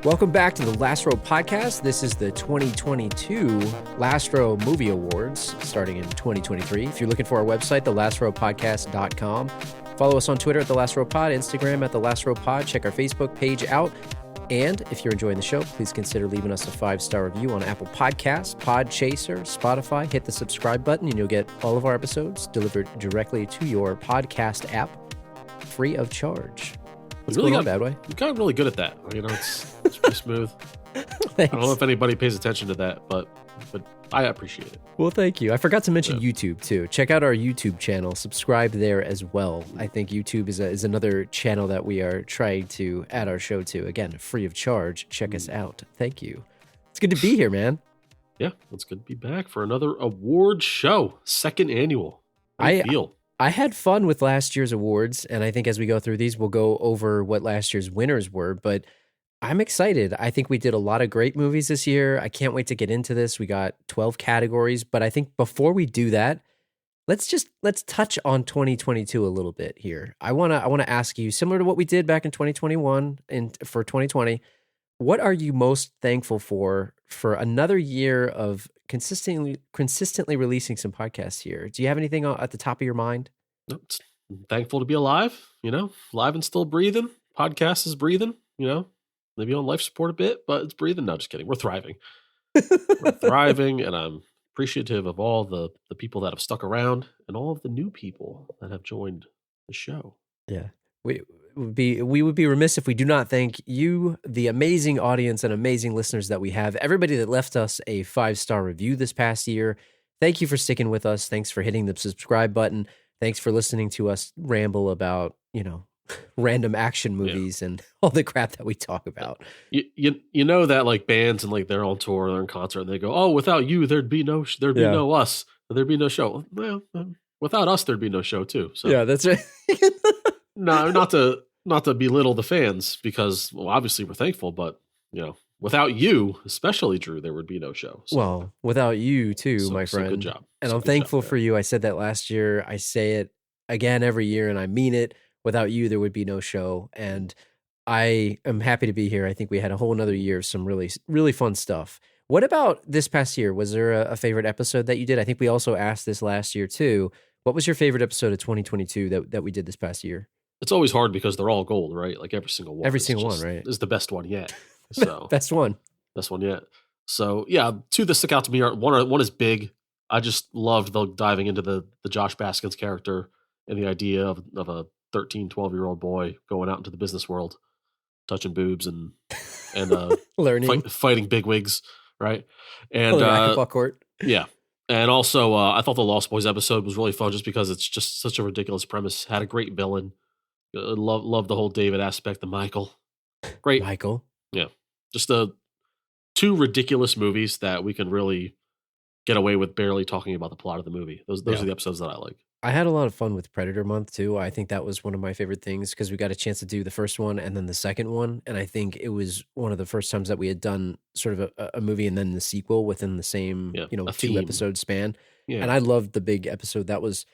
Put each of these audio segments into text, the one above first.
Welcome back to the Last Row Podcast. This is the 2022 Last Row Movie Awards, starting in 2023. If you're looking for our website, thelastrowpodcast.com. Follow us on Twitter at The Last Row Pod, Instagram at The Last Row Pod. Check our Facebook page out. And if you're enjoying the show, please consider leaving us a 5-star review on Apple Podcasts, Podchaser, Spotify. Hit the subscribe button and you'll get all of our episodes delivered directly to your podcast app, free of charge. What's going on, Badway? You got really good at that. You know, it's pretty smooth. I don't know if anybody pays attention to that, but I appreciate it. Well, thank you. I forgot to mention YouTube, too. Check out our YouTube channel. Subscribe there as well. I think YouTube is another channel that we are trying to add our show to. Again, free of charge. Check us out. Thank you. It's good to be here, man. Yeah, it's good to be back for another award show. Second annual. How do you feel? I had fun with last year's awards, and I think as we go through these, we'll go over what last year's winners were, but I'm excited. I think we did a lot of great movies this year. I can't wait to get into this. We got 12 categories, but I think before we do that, let's touch on 2022 a little bit here. I want to ask you, similar to what we did back in 2021 and for 2020, what are you most thankful for another year of consistently releasing some podcasts here? Do you have anything at the top of your mind? I'm thankful to be alive, alive and still breathing. Podcast is breathing, maybe on life support a bit, but it's breathing. No, just kidding. We're thriving. We're thriving, and I'm appreciative of all the people that have stuck around and all of the new people that have joined the show. Yeah. We would be remiss if we do not thank you, the amazing audience and amazing listeners that we have. Everybody that left us a 5-star review this past year. Thank you for sticking with us. Thanks for hitting the subscribe button. Thanks for listening to us ramble about, random action movies and all the crap that we talk about. You know that like bands and like they're on tour, they're in concert, and they go, "Oh, without you, there'd be no us, there'd be no show." Well, without us, there'd be no show too. So yeah, that's right. No, not to belittle the fans, because obviously we're thankful, but without you, especially Drew, there would be no show. So, well, without you too, my friend. Good job. And I'm thankful for you. I said that last year. I say it again every year, and I mean it. Without you, there would be no show. And I am happy to be here. I think we had a whole nother year of some really, really fun stuff. What about this past year? Was there a favorite episode that you did? I think we also asked this last year too. What was your favorite episode of 2022 that we did this past year? It's always hard because they're all gold, right? Like every single one. Every single one, right? Is the best one yet. So Best one yet. So yeah, two that stick out to me are one is Big. I just loved diving into the Josh Baskins character and the idea of a 13, 12-year-old boy going out into the business world, touching boobs and learning, fighting bigwigs, right? And racquetball court. Yeah. And also, I thought the Lost Boys episode was really fun just because it's just such a ridiculous premise. Had a great villain. Love the whole David aspect, the Michael. Great. Michael. Yeah. Just two ridiculous movies that we can really get away with barely talking about the plot of the movie. Those are the episodes that I like. I had a lot of fun with Predator Month too. I think that was one of my favorite things because we got a chance to do the first one and then the second one. And I think it was one of the first times that we had done sort of a movie and then the sequel within the same, 2-episode span. Yeah. And I loved the Big episode. That was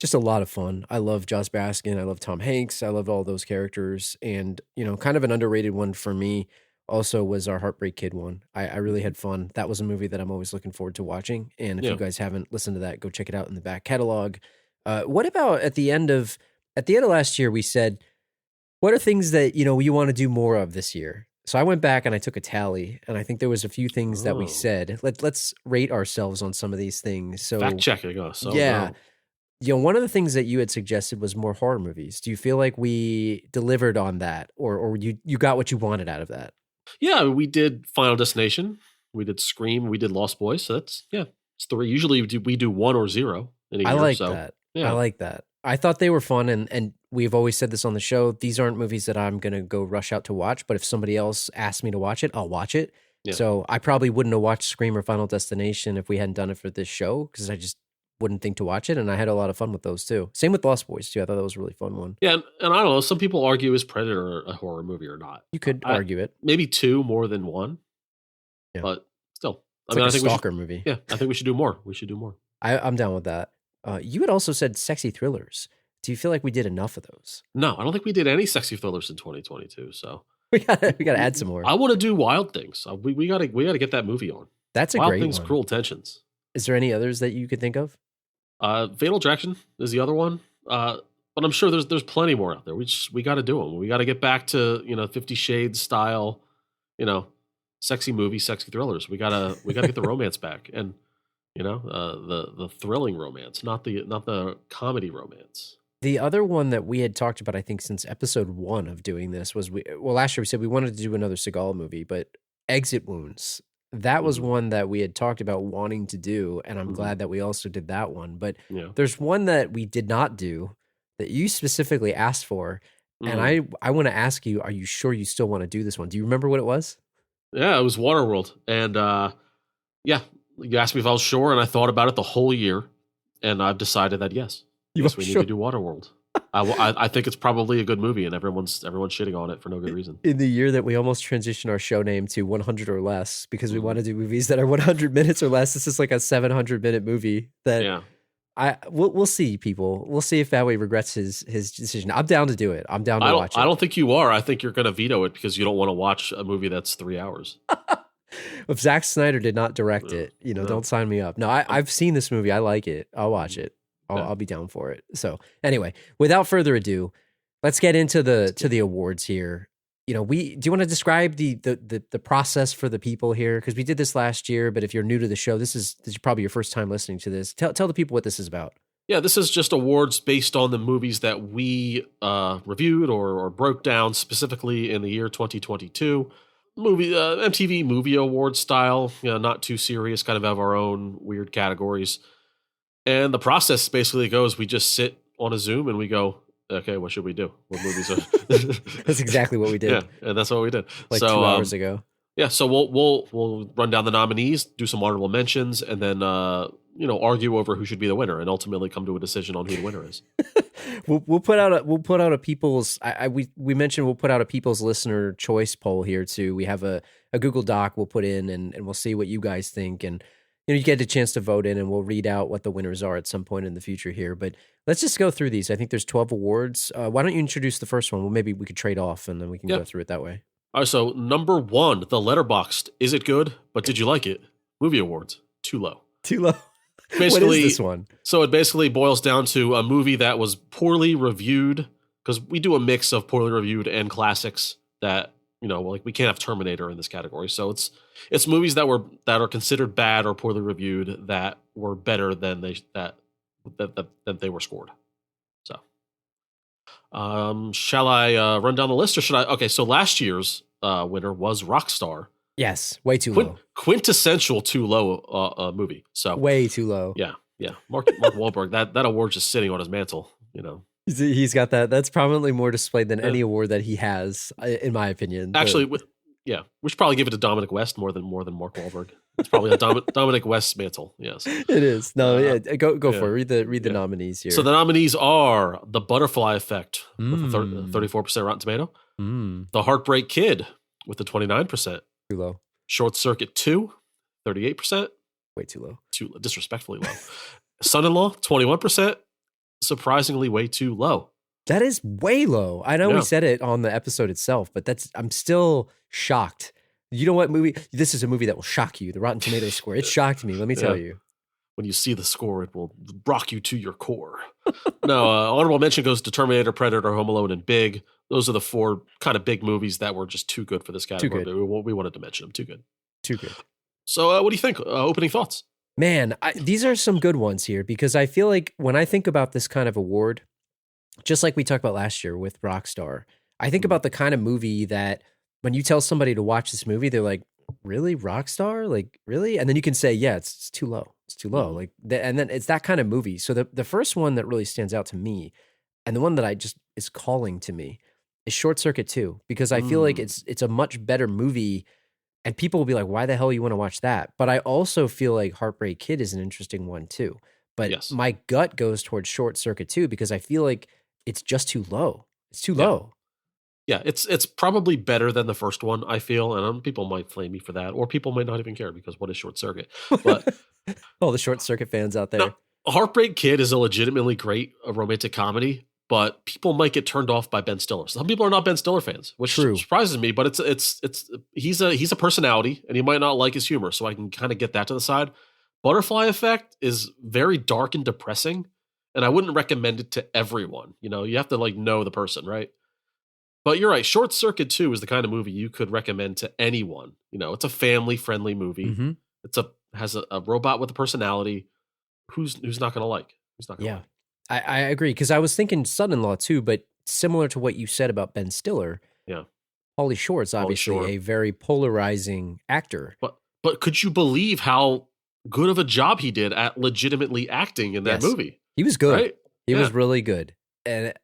just a lot of fun. I love Josh Baskin. I love Tom Hanks. I loved all those characters. And, kind of an underrated one for me also was our Heartbreak Kid one. I really had fun. That was a movie that I'm always looking forward to watching. And if you guys haven't listened to that, go check it out in the back catalog. What about at the end of last year, we said, what are things that, you want to do more of this year? So I went back and I took a tally, and I think there was a few things that we said. Let's rate ourselves on some of these things. So fact checking us. Yeah. One of the things that you had suggested was more horror movies. Do you feel like we delivered on that, or you got what you wanted out of that? Yeah, we did Final Destination. We did Scream. We did Lost Boys. So it's 3. Usually we do 1 or 0 in a year. I like that. Yeah. I like that. I thought they were fun, and we've always said this on the show. These aren't movies that I'm going to go rush out to watch, but if somebody else asks me to watch it, I'll watch it. Yeah. So I probably wouldn't have watched Scream or Final Destination if we hadn't done it for this show, because I just wouldn't think to watch it, and I had a lot of fun with those too. Same with Lost Boys too. I thought that was a really fun one. Yeah, and I don't know, some people argue, is Predator a horror movie or not? You could argue it. Maybe 2 more than 1, but still. I think a stalker movie. Yeah, I think we should do more. I'm down with that. You had also said sexy thrillers. Do you feel like we did enough of those? No, I don't think we did any sexy thrillers in 2022. So We gotta add some more. I want to do Wild Things. We gotta get that movie on. That's a Wild great Things, one. Cruel Intentions. Is there any others that you could think of? Fatal Attraction is the other one. But I'm sure there's plenty more out there. We got to do them. We got to get back to 50 Shades style, sexy movies, sexy thrillers. We gotta get the romance back, and the thrilling romance, not the comedy romance. The other one that we had talked about, I think, since episode 1 of doing this was last year we said we wanted to do another Seagal movie, but Exit Wounds. That was one that we had talked about wanting to do, and I'm glad that we also did that one. But there's one that we did not do that you specifically asked for, and I want to ask you, are you sure you still want to do this one? Do you remember what it was? Yeah, it was Waterworld. And you asked me if I was sure, and I thought about it the whole year, and I've decided that yes, we need to do Waterworld. I think it's probably a good movie, and everyone's shitting on it for no good reason. In the year that we almost transitioned our show name to 100 or less because we want to do movies that are 100 minutes or less, this is like a 700-minute movie that we'll see, people. We'll see if Badway regrets his decision. I'm down to do it. I'm down to watch it. I don't think you are. I think you're going to veto it because you don't want to watch a movie that's 3 hours. If Zack Snyder did not direct it, don't sign me up. No, I've seen this movie. I like it. I'll watch it. I'll be down for it. So anyway, without further ado, let's get into the awards here. Do you want to describe the process for the people here? Because we did this last year, but if you're new to the show, this is probably your first time listening to this. Tell the people what this is about. Yeah, this is just awards based on the movies that we reviewed or broke down specifically in the year 2022. MTV Movie Awards style, not too serious, kind of have our own weird categories. And the process basically goes, we just sit on a Zoom and we go, okay, what should we do? What movies are... That's exactly what we did. Yeah, and that's what we did. Like 2 hours ago. Yeah, so we'll run down the nominees, do some honorable mentions, and then argue over who should be the winner, and ultimately come to a decision on who the winner is. We'll put out a people's. We mentioned we'll put out a people's listener choice poll here too. We have a Google Doc we'll put in, and we'll see what you guys think, and you get a chance to vote in, and we'll read out what the winners are at some point in the future here. But let's just go through these. I think there's 12 awards. Why don't you introduce the first one? Well, maybe we could trade off, and then we can go through it that way. All right, so number 1, the Letterboxd. Is it good? But did you like it? Movie awards. Too low. Too low. Basically, what is this one? So it basically boils down to a movie that was poorly reviewed, because we do a mix of poorly reviewed and classics that, we can't have Terminator in this category. So it's movies that are considered bad or poorly reviewed that were better than they were scored. So shall I run down the list, or should I? Okay, so last year's winner was Rockstar. Yes, way too low. Quintessential too low movie. So way too low. Yeah. Mark Wahlberg. That award's just sitting on his mantle. He's got that. That's probably more displayed than any award that he has, in my opinion. Actually, we should probably give it to Dominic West more than Mark Wahlberg. It's probably a Dominic West's mantle. Yes, it is. No, go for it. Read the nominees here. So the nominees are The Butterfly Effect with a 34% Rotten Tomato, The Heartbreak Kid with a 29%. Too low. Short Circuit 2, 38%. Way too low. Disrespectfully low. Son-in-Law, 21%. Surprisingly way too low. That is way low. I know we said it on the episode itself, but I'm still shocked. You know what movie? This is a movie that will shock you. The Rotten Tomatoes score. It shocked me. Let me tell you. When you see the score, it will rock you to your core. No, honorable mention goes to Terminator, Predator, Home Alone, and Big. Those are the 4 kind of big movies that were just too good for this category. We wanted to mention them. Too good. Too good. So what do you think? Opening thoughts? Man, these are some good ones here, because I feel like when I think about this kind of award, just like we talked about last year with Rockstar, I think about the kind of movie that when you tell somebody to watch this movie, they're like, really? Rockstar? Like, really? And then you can say, yeah, it's too low. It's too low. And then it's that kind of movie. So the first one that really stands out to me, and the one that is calling to me, is Short Circuit 2, because I feel like it's a much better movie. And people will be like, why the hell you want to watch that? But I also feel like Heartbreak Kid is an interesting one too. But my gut goes towards Short Circuit 2, because I feel like it's just too low. It's too low. Yeah, it's probably better than the first one, I feel. And people might flame me for that, or people might not even care, because what is Short Circuit? But all the Short Circuit fans out there. No, Heartbreak Kid is a legitimately great romantic comedy, but people might get turned off by Ben Stiller. Some people are not Ben Stiller fans, which True. surprises me, but he's a personality and he might not like his humor. So I can kind of get that to the side. Butterfly Effect is very dark and depressing, and I wouldn't recommend it to everyone. You have to know the person, right? But you're right. Short Circuit 2 is the kind of movie you could recommend to anyone. It's a family-friendly movie. Mm-hmm. Has a robot with a personality. Who's not going to like? Who's not going to like? I agree, because I was thinking Son-in-Law too, but similar to what you said about Ben Stiller, Pauly Shore's obviously a very polarizing actor. But could you believe how good of a job he did at legitimately acting in that movie? He was good. Right? He was really good. And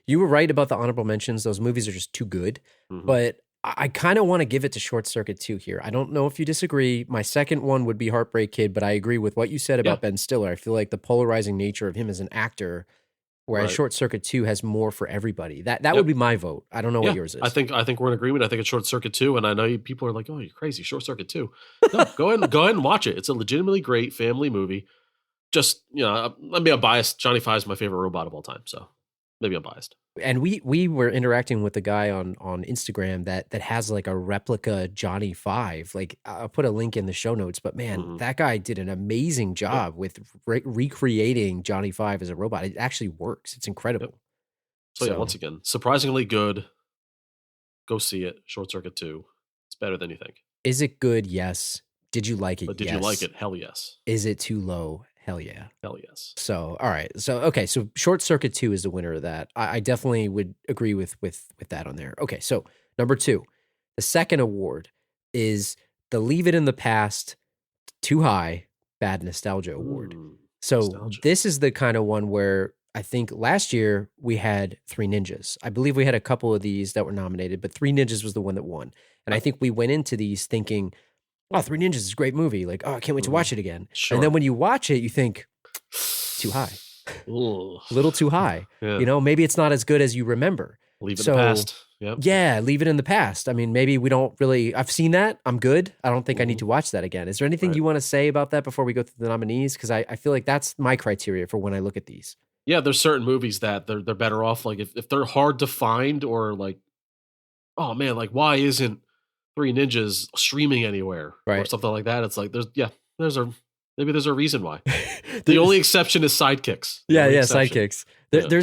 you were right about the honorable mentions. Those movies are just too good. Mm-hmm. But I kind of want to give it to Short Circuit 2 here. I don't know if you disagree. My second one would be Heartbreak Kid, but I agree with what you said about Ben Stiller. I feel like the polarizing nature of him as an actor, whereas Short Circuit 2 has more for everybody. That would be my vote. I don't know what yours is. I think we're in agreement. I think it's Short Circuit 2, and I know people are like, "Oh, you're crazy, Short Circuit 2." No, go ahead and watch it. It's a legitimately great family movie. Just, maybe I'm biased. Johnny Five's my favorite robot of all time, so maybe I'm biased. And we were interacting with a guy on Instagram that has like a replica Johnny Five. Like, I'll put a link in the show notes, but man, that guy did an amazing job with recreating Johnny Five as a robot. It actually works. It's incredible. So once again, surprisingly good. Go see it. Short Circuit 2. It's better than you think. Is it good? Yes. Did you like it? But did you like it? Hell yes. Is it too low? Hell yeah. Hell yes. So, all right. So Short Circuit 2 is the winner of that. I definitely would agree with that on there. Okay, so number 2. The second award is the Leave It in the Past, Too High, Bad Nostalgia Award. So this is the kind of one where I think last year we had Three Ninjas. I believe we had a couple of these that were nominated, but Three Ninjas was the one that won. And I think we went into these thinking, oh, Three Ninjas is a great movie. Like, oh, I can't wait to watch it again. Sure. And then when you watch it, you think, too high. A little too high. Yeah. Maybe it's not as good as you remember. Leave it in the past. Yep. Yeah, leave it in the past. I mean, maybe we don't really... I've seen that. I'm good. I don't think I need to watch that again. Is there anything you want to say about that before we go through the nominees? Because I feel like that's my criteria for when I look at these. Yeah, there's certain movies that they're better off. Like, if they're hard to find, or like, oh man, like, why isn't Three Ninjas streaming anywhere, or something like that? It's like maybe there's a reason why. The only exception is Sidekicks. Sidekicks.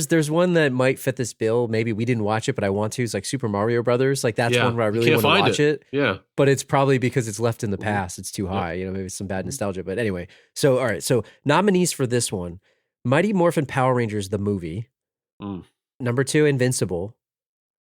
There's one that might fit this bill. Maybe we didn't watch it, but I want to. It's like Super Mario Brothers. Like, that's one where I really want to watch it. Yeah, but it's probably because it's left in the past. It's too high. Maybe it's some bad nostalgia. But anyway, so all right. So nominees for this one: Mighty Morphin Power Rangers the movie. Number 2, Invincible.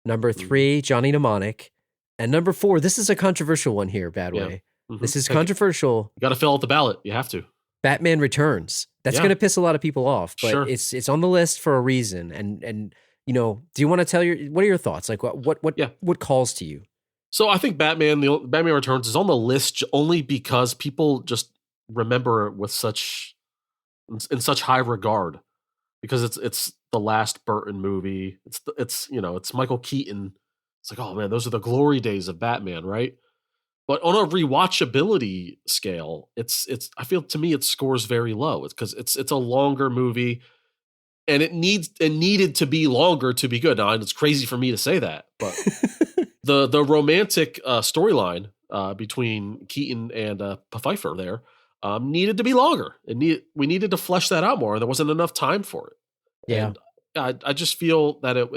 Number 3, Johnny Mnemonic. And number 4, this is a controversial one here, Badway. This is controversial. You got to fill out the ballot. You have to. Batman Returns. That's going to piss a lot of people off, but it's on the list for a reason. And do you want to tell what are your thoughts? Like, what calls to you? So I think Batman Returns is on the list only because people just remember it with such high regard, because it's the last Burton movie. It's Michael Keaton. It's like, oh man, those are the glory days of Batman, right? But on a rewatchability scale, I feel, to me, it scores very low. It's because it's a longer movie, and it needed to be longer to be good. Now, it's crazy for me to say that, but the romantic storyline between Keaton and Pfeiffer there needed to be longer. We needed to flesh that out more, and there wasn't enough time for it. Yeah, and I just feel that it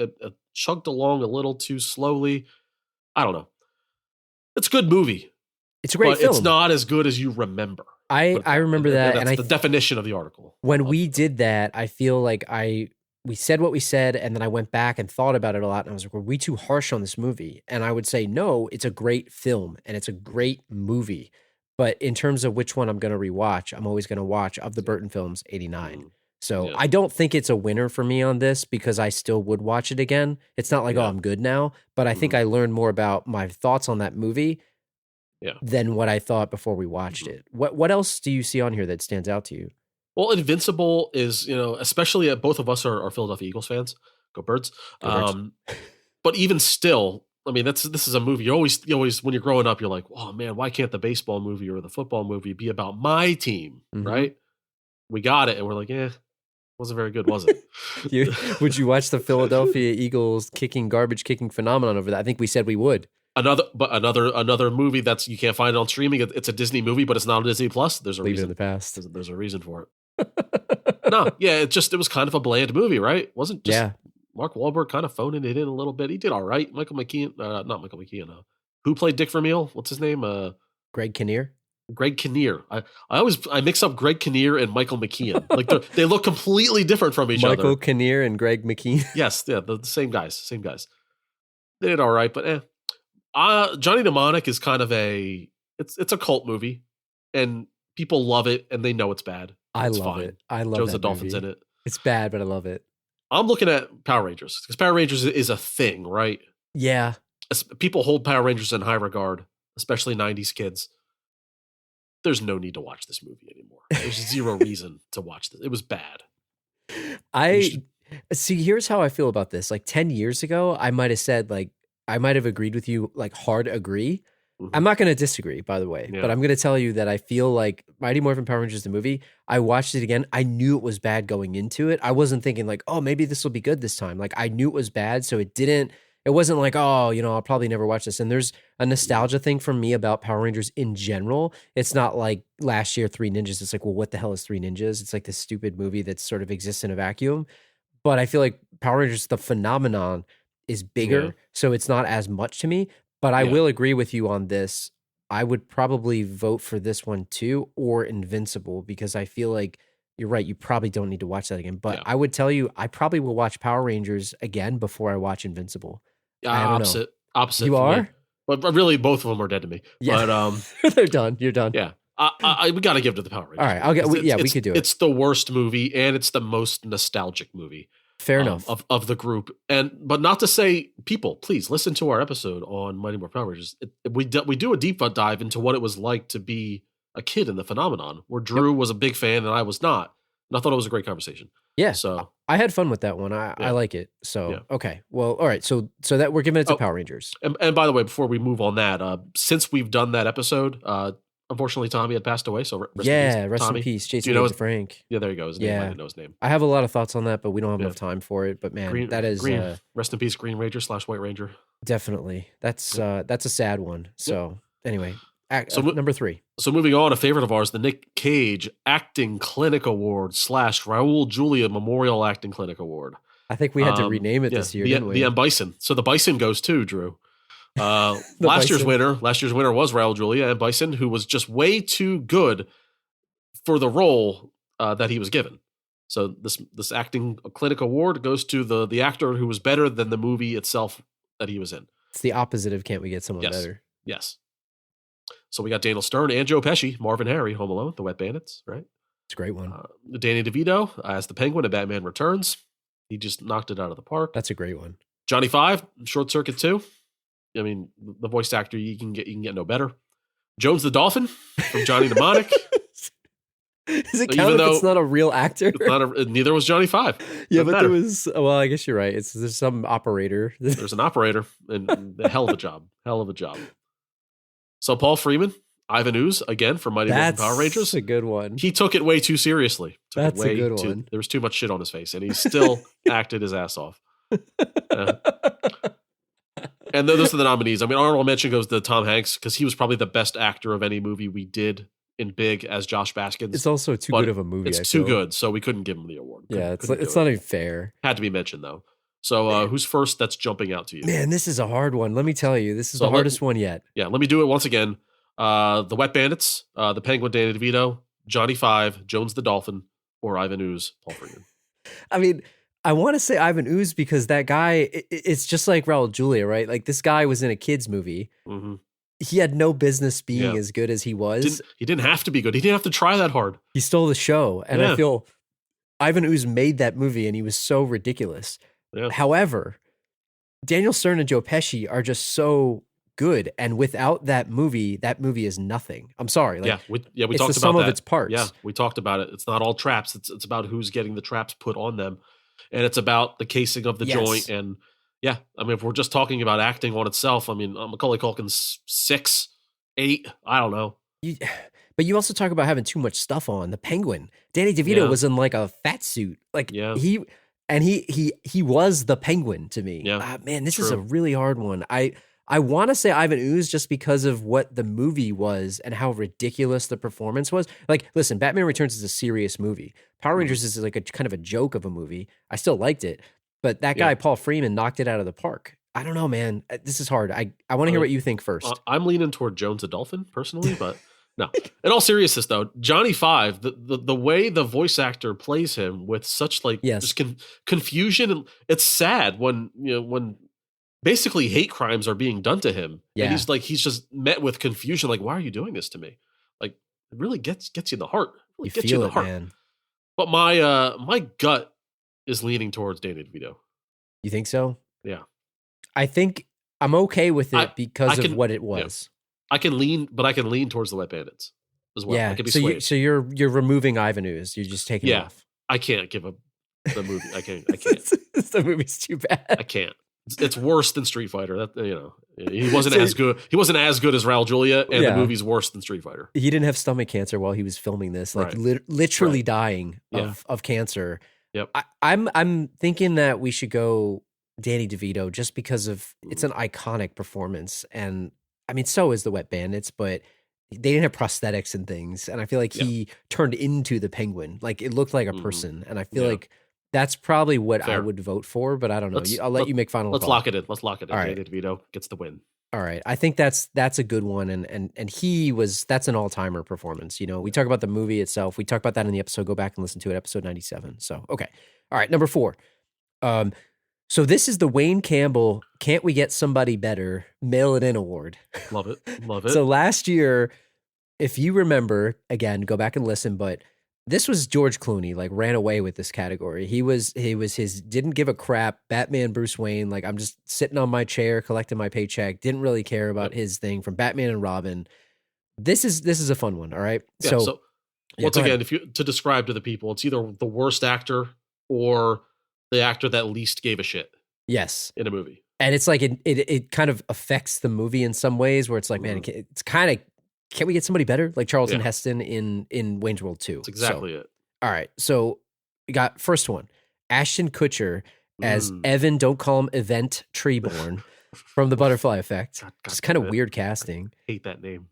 chugged along a little too slowly. I don't know. It's a good movie. It's a great film. It's not as good as you remember. I remember that. And that's the definition of the article. When we did that, I feel like we said what we said, and then I went back and thought about it a lot, and I was like, were we too harsh on this movie? And I would say, no, it's a great film, and it's a great movie. But in terms of which one I'm going to rewatch, I'm always going to watch, of the Burton films, 89. So I don't think it's a winner for me on this, because I still would watch it again. It's not like, oh, I'm good now. But I think I learned more about my thoughts on that movie than what I thought before we watched it. What else do you see on here that stands out to you? Well, Invincible is, especially both of us are Philadelphia Eagles fans. Go Birds. Go Birds. But even still, I mean, this is a movie. You always, when you're growing up, you're like, oh man, why can't the baseball movie or the football movie be about my team, right? We got it, and we're like, Wasn't very good, was it? Would you watch the Philadelphia Eagles garbage kicking phenomenon over that? I think we said we would. Another movie that's you can't find it on streaming. It's a Disney movie, but it's not on Disney Plus. There's a Leave reason. it in the past. There's a reason for it. No, yeah, it was kind of a bland movie, right? Wasn't just Mark Wahlberg kind of phoning it in a little bit. He did all right. Michael McKean, not Michael McKean. Who played Dick Vermeil? What's his name? Greg Kinnear. Greg Kinnear. I mix up Greg Kinnear and Michael McKean. Like they look completely different from each other. Michael Kinnear and Greg McKean. Yes, yeah, the same guys. They did all right, but Johnny Mnemonic is kind of it's a cult movie, and people love it, and they know it's bad. I love it. I love Joe's that the Dolphins movie. in it. It's bad, but I love it. I'm looking at Power Rangers because Power Rangers is a thing, right? Yeah. People hold Power Rangers in high regard, especially 90s kids. There's no need to watch this movie anymore. There's zero reason to watch this. It was bad. See, here's how I feel about this. Like 10 years ago, I might have said, like, I might have agreed with you, like hard agree. Mm-hmm. I'm not going to disagree, by the way, but I'm going to tell you that I feel like Mighty Morphin Power Rangers, the movie, I watched it again. I knew it was bad going into it. I wasn't thinking like, oh, maybe this will be good this time. Like I knew it was bad. So it wasn't like, oh, I'll probably never watch this. And there's a nostalgia thing for me about Power Rangers in general. It's not like last year, Three Ninjas. It's like, well, what the hell is Three Ninjas? It's like this stupid movie that sort of exists in a vacuum. But I feel like Power Rangers, the phenomenon is bigger. So it's not as much to me, but I will agree with you on this. I would probably vote for this one too, or Invincible, because I feel like you're right. You probably don't need to watch that again, but I would tell you, I probably will watch Power Rangers again before I watch Invincible. Opposite. You are? Me. But really, both of them are dead to me. Yeah. But they're done. You're done. Yeah. We got to give it to the Power Rangers. All right. We could do it. It's the worst movie, and it's the most nostalgic movie. Fair enough. Of the group. But not to say, people, please listen to our episode on Mighty Morphin Power Rangers. We do a deep dive into what it was like to be a kid in the phenomenon, where Drew was a big fan and I was not. And I thought it was a great conversation. Yeah. So I had fun with that one. I like it. So, okay. Well, all right. So that we're giving it to Power Rangers. And by the way, before we move on that, since we've done that episode, unfortunately, Tommy had passed away. So rest in peace. Jason Frank. Yeah, there you go. His name. I didn't know his name. I have a lot of thoughts on that, but we don't have enough time for it. But man, that is rest in peace, Green Ranger / White Ranger. Definitely. That's a sad one. So anyway, number 3. So moving on, a favorite of ours, the Nick Cage Acting Clinic Award / Raul Julia Memorial Acting Clinic Award. I think we had to rename it this year, didn't we? The M. Bison. So the Bison goes too, Drew. Last year's winner was Raul Julia and Bison, who was just way too good for the role that he was given. So this acting clinic award goes to the actor who was better than the movie itself that he was in. It's the opposite of Can't We Get Someone Better? Yes. So we got Daniel Stern and Joe Pesci, Marvin Harry, Home Alone, The Wet Bandits, right? It's a great one. Danny DeVito as the Penguin in Batman Returns. He just knocked it out of the park. That's a great one. Johnny Five, Short Circuit 2. I mean, the voice actor, you can get no better. Jones the Dolphin from Johnny Mnemonic. Does it count if it's not a real actor? Neither was Johnny Five. Yeah, but there was. Well, I guess you're right. There's some operator. There's an operator, and a hell of a job. Hell of a job. So Paul Freeman, Ivan Ooze again from Mighty Morphin Power Rangers. That's a good one. He took it way too seriously. That's a good one. There was too much shit on his face, and he still acted his ass off. And those are the nominees. I mean, honorable mention goes to Tom Hanks because he was probably the best actor of any movie we did in Big as Josh Baskins. It's also too good of a movie. It's too good, so we couldn't give him the award. It's not even fair. Had to be mentioned though. So who's first? That's jumping out to you. Man, this is a hard one. Let me tell you, this is the hardest one yet. Yeah, let me do it once again. The Wet Bandits, the Penguin, Danny DeVito, Johnny Five, Jones the Dolphin, or Ivan Ooze, Paul Freeman. I mean, I want to say Ivan Ooze because that guy, it's just like Raul Julia, right? Like this guy was in a kid's movie. Mm-hmm. He had no business being as good as he was. He didn't have to be good. He didn't have to try that hard. He stole the show. And I feel Ivan Ooze made that movie and he was so ridiculous. Yeah. However, Daniel Stern and Joe Pesci are just so good. And without that movie is nothing. I'm sorry. We talked about that. It's the sum of its parts. Yeah, we talked about it. It's not all traps. It's about who's getting the traps put on them. And it's about the casing of the joint. And I mean, if we're just talking about acting on itself, I mean, Macaulay Culkin's 6, 8, I don't know. But you also talk about having too much stuff on. The Penguin, Danny DeVito Yeah. was in like a fat suit, like Yeah. he was the Penguin to me. Yeah. Man, this is True. a really hard one. I want to say Ivan Ooze just because of what the movie was and how ridiculous the performance was. Like, listen, Batman Returns is a serious movie. Power Rangers is like a kind of a joke of a movie. I still liked it, but that guy Paul Freeman knocked it out of the park. I don't know, man. This is hard. I want to hear what you think first. I'm leaning toward Jones the Dolphin personally, but no. In all seriousness, though, Johnny Five, the way the voice actor plays him with such like just confusion, and it's sad when when basically hate crimes are being done to him, and he's just met with confusion. Like, why are you doing this to me? Like, it really gets you in the heart. Really you gets feel you in the heart. Man. But my gut is leaning towards Danny DeVito. You think so? Yeah. I think I'm okay with it because of what it was. Yeah. I can lean towards the Wet Bandits as well. Yeah. I can be swayed. So you're removing Ivan Ooze. You're just taking it off. I can't give up the movie. I can't. The movie's too bad. I can't. It's worse than Street Fighter. That he wasn't as good. He wasn't as good as Raul Julia, and the movie's worse than Street Fighter. He didn't have stomach cancer while he was filming this, like literally dying of cancer. Yep. I'm thinking that we should go Danny DeVito just because of it's an iconic performance, and I mean, so is the Wet Bandits, but they didn't have prosthetics and things, and I feel like he turned into the Penguin, like it looked like a person, and I feel like that's probably what I would vote for, but I don't know. I'll let you make final. Let's lock it in. Let's lock it in. All right. Danny DeVito gets the win. All right, I think that's a good one, and that's an all timer performance. We talk about the movie itself. We talk about that in the episode. Go back and listen to it, episode 97. So okay, all right, number 4. So this is the Wayne Campbell "Can't We Get Somebody Better" Mail It In Award. Love it, love it. So last year, if you remember, again, go back and listen, but this was George Clooney, like ran away with this category. He was his didn't give a crap Batman Bruce Wayne. Like, I'm just sitting on my chair collecting my paycheck. Didn't really care about his thing from Batman and Robin. This is a fun one. All right. Yeah, so once again, if you to describe to the people, it's either the worst actor or the actor that least gave a shit. Yes. In a movie. And it's like it kind of affects the movie in some ways where it's like, man, it's kind of, can't we get somebody better? Like Charlton Heston in Wayne's World 2. That's exactly it. All right. So we got first one, Ashton Kutcher as Evan, don't call him Event Treeborn from The Butterfly Effect. It's kind of weird casting. I hate that name.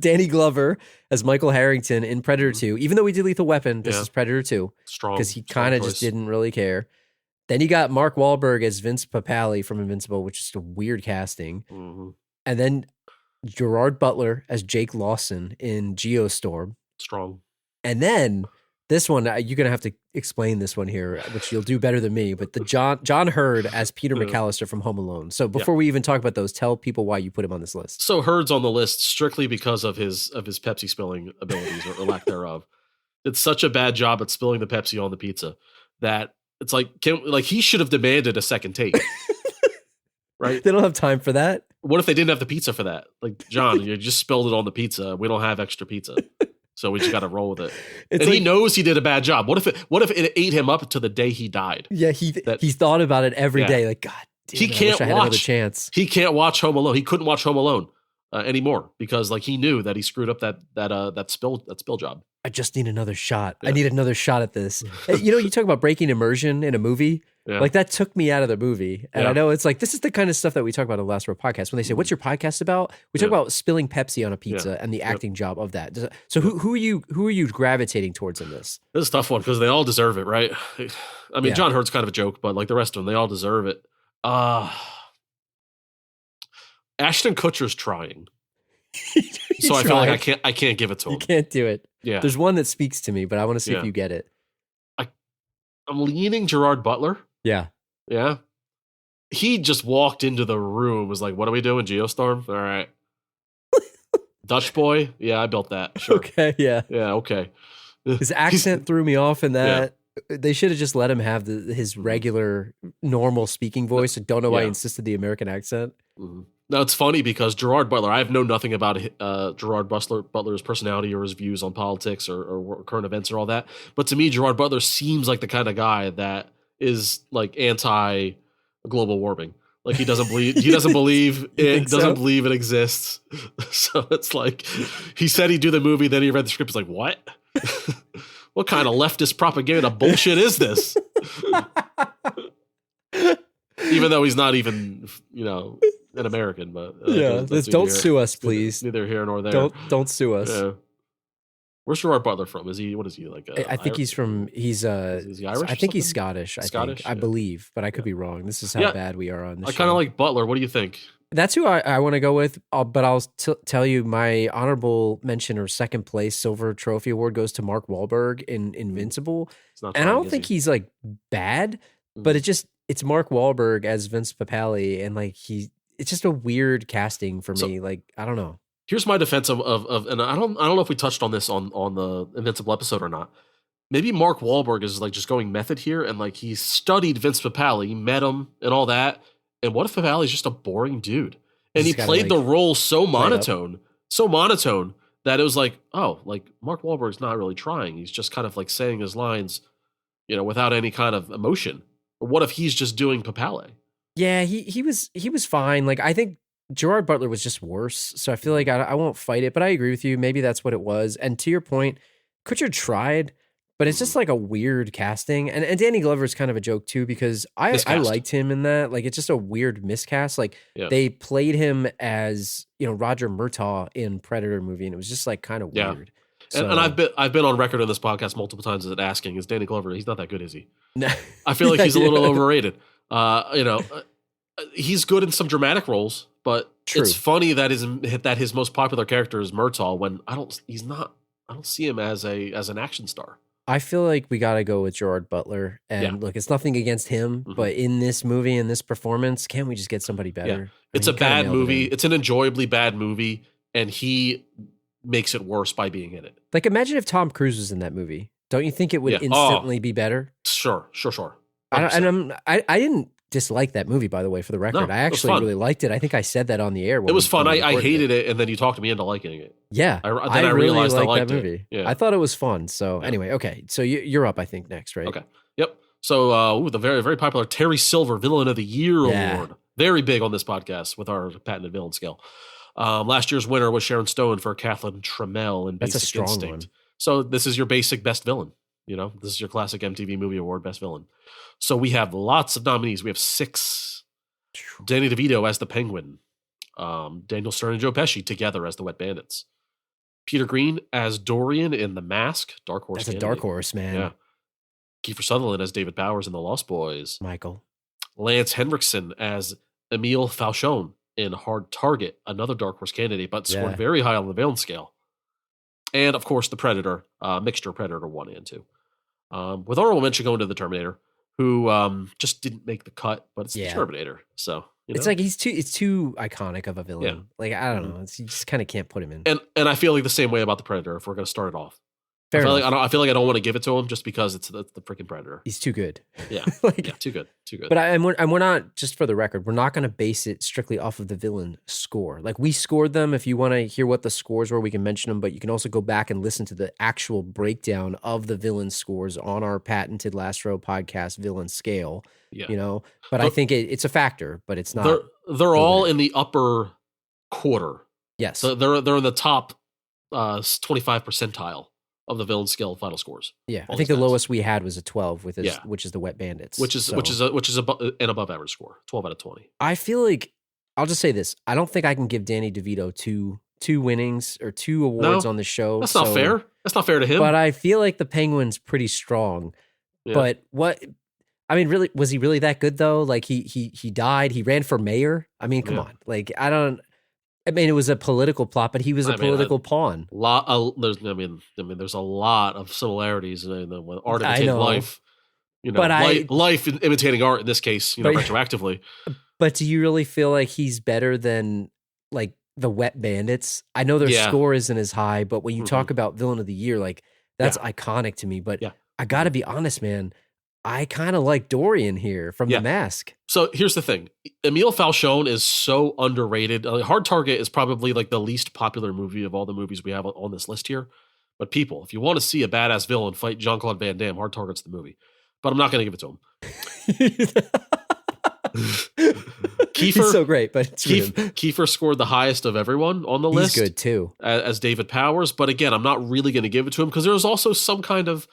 Danny Glover as Michael Harrington in Predator 2. Even though we did Lethal Weapon, this is Predator 2. Strong. Because he kind of just didn't really care. Then you got Mark Wahlberg as Vince Papale from Invincible, which is a weird casting. Mm-hmm. And then Gerard Butler as Jake Lawson in Geostorm. Strong. And then this one, you're going to have to explain this one here, which you'll do better than me, but the John Hurd as Peter McAllister from Home Alone. So before we even talk about those, tell people why you put him on this list. So Hurd's on the list strictly because of his Pepsi spilling abilities or lack thereof. It's such a bad job at spilling the Pepsi on the pizza that it's like, he should have demanded a second take. Right? They don't have time for that. What if they didn't have the pizza for that? Like, John, you just spilled it on the pizza. We don't have extra pizza. So we just got to roll with it. And he knows he did a bad job. What if it ate him up to the day he died? Yeah, he's thought about it every day. Like, God damn, I wish I had another chance. He can't watch Home Alone. He couldn't watch Home Alone anymore because he knew that he screwed up that spill job. I just need another shot. I need another shot at this. You talk about breaking immersion in a movie. Yeah. Like, that took me out of the movie. And I know it's like, this is the kind of stuff that we talk about in the Last Word podcast. When they say, what's your podcast about? We talk about spilling Pepsi on a pizza and the acting job of that. So who are you gravitating towards in this? This is a tough one because they all deserve it, right? I mean, John Hurt's kind of a joke, but like the rest of them, they all deserve it. Ashton Kutcher's trying. So I feel like I can't give it to him. You can't do it. Yeah. There's one that speaks to me, but I want to see if you get it. I'm leaning Gerard Butler. Yeah. Yeah. He just walked into the room, was like, what are we doing? Geostorm? All right. Dutch boy? Yeah, I built that. Sure. Okay, yeah. Yeah, okay. His accent threw me off in that. Yeah. They should have just let him have his regular, normal speaking voice. I don't know why he insisted the American accent. Mm-hmm. Now, it's funny because Gerard Butler, I have known nothing about Gerard Butler's personality or his views on politics or current events or all that. But to me, Gerard Butler seems like the kind of guy that is like anti-global warming. Like he doesn't believe it so? doesn't believe it exists. So it's like he said he'd do the movie, then he read the script. He's like, what? What kind of leftist propaganda bullshit is this? Even though he's not even, an American, but don't sue us, please. Neither here nor there. Don't sue us. Yeah. Where's Gerard Butler from? What is he like? I think he's Irish. I think he's Scottish. I believe, but I could be wrong. This is how bad we are on this. I kind of like Butler. What do you think? That's who I want to go with. But I'll tell you, my honorable mention or second place silver trophy award goes to Mark Wahlberg in Invincible. And I don't think he's like bad, but it's Mark Wahlberg as Vince Papale, and like it's just a weird casting for me. Like I don't know. Here's my defense of and I don't know if we touched on this on the Invincible episode or not. Maybe Mark Wahlberg is like just going method here, and like he studied Vince Papale, met him, and all that. And what if Papale is just a boring dude, and he played the role so monotone that it was like, oh, like Mark Wahlberg's not really trying. He's just kind of like saying his lines, without any kind of emotion. But what if he's just doing Papale? Yeah, he was fine. Like I think Gerard Butler was just worse. So I feel like I won't fight it, but I agree with you. Maybe that's what it was. And to your point, Kutcher tried, but it's just like a weird casting. And Danny Glover's kind of a joke too, because I liked him in that. Like it's just a weird miscast. Like they played him as, Roger Murtaugh in Predator movie, and it was just like kind of weird. So, and I've been on record on this podcast multiple times as asking, is Danny Glover, he's not that good, is he? No. I feel like he's a little overrated. He's good in some dramatic roles, but it's funny that his most popular character is Murtaugh when I don't see him as an action star. I feel like we got to go with Gerard Butler. And look, it's nothing against him, but in this movie, in this performance, can't we just get somebody better? It's a bad movie. It's an enjoyably bad movie, and he makes it worse by being in it. Like imagine if Tom Cruise was in that movie. Don't you think it would instantly be better? Sure. I didn't dislike that movie, by the way, for the record. I actually really liked it. I think I said that on the air. It was fun. I hated it, and then you talked me into liking it. Yeah. I realized I liked that movie. Yeah. I thought it was fun. So anyway, okay. So you're up, I think, next, right? Okay. Yep. So the very, very popular Terry Silver Villain of the Year Award. Very big on this podcast with our patented villain scale. Last year's winner was Sharon Stone for Kathleen Trammell in Basic That's a strong Instinct. one. So this is your basic best villain. This is your classic MTV Movie Award best villain. So we have lots of nominees. We have 6. Danny DeVito as the Penguin. Daniel Stern and Joe Pesci together as the Wet Bandits. Peter Green as Dorian in The Mask. Dark Horse. That's a dark horse, man. Yeah. Kiefer Sutherland as David Bowers in The Lost Boys. Michael. Lance Henriksen as Emile Falchon in Hard Target, another dark horse candidate, but scored very high on the Villain scale. And of course, the Predator, mixture Predator 1 and 2. With honorable mention going to the Terminator, who just didn't make the cut, but it's the Terminator. So it's like it's too iconic of a villain. Yeah. Like I don't know, you just kind of can't put him in. And I feel like the same way about the Predator. If we're going to start it off, I feel like I don't want to give it to him just because it's the freaking Predator. He's too good. Yeah, too good. But we're not, just for the record, we're not going to base it strictly off of the villain score. Like we scored them. If you want to hear what the scores were, we can mention them. But you can also go back and listen to the actual breakdown of the villain scores on our patented Last Row podcast villain scale. Yeah. But I think it's a factor, but it's not. They're all in the upper quarter. Yes. So they're in the top 25 percentile of the villain scale final scores. Yeah, I think the lowest we had was a 12 which is the Wet Bandits, which is an above average score, 12 out of 20. I feel like I'll just say this: I don't think I can give Danny DeVito two winnings or 2 awards on the show. That's not fair. That's not fair to him. But I feel like the Penguin's pretty strong. Yeah. But really, was he really that good though? Like he died. He ran for mayor. I mean, come on. Like it was a political plot, but he was a political pawn. There's a lot of similarities in art imitating life. Life imitating art in this case, retroactively. But do you really feel like he's better than like the Wet Bandits? I know their score isn't as high, but when you talk about Villain of the Year, like that's iconic to me. But I got to be honest, man. I kind of like Dorian here from The Mask. So here's the thing. Emile Falchon is so underrated. Hard Target is probably like the least popular movie of all the movies we have on this list here. But people, if you want to see a badass villain fight Jean-Claude Van Damme, Hard Target's the movie. But I'm not going to give it to him. He's so great, but Kiefer scored the highest of everyone on the list. He's good too. As David Powers. But again, I'm not really going to give it to him because there's also some kind of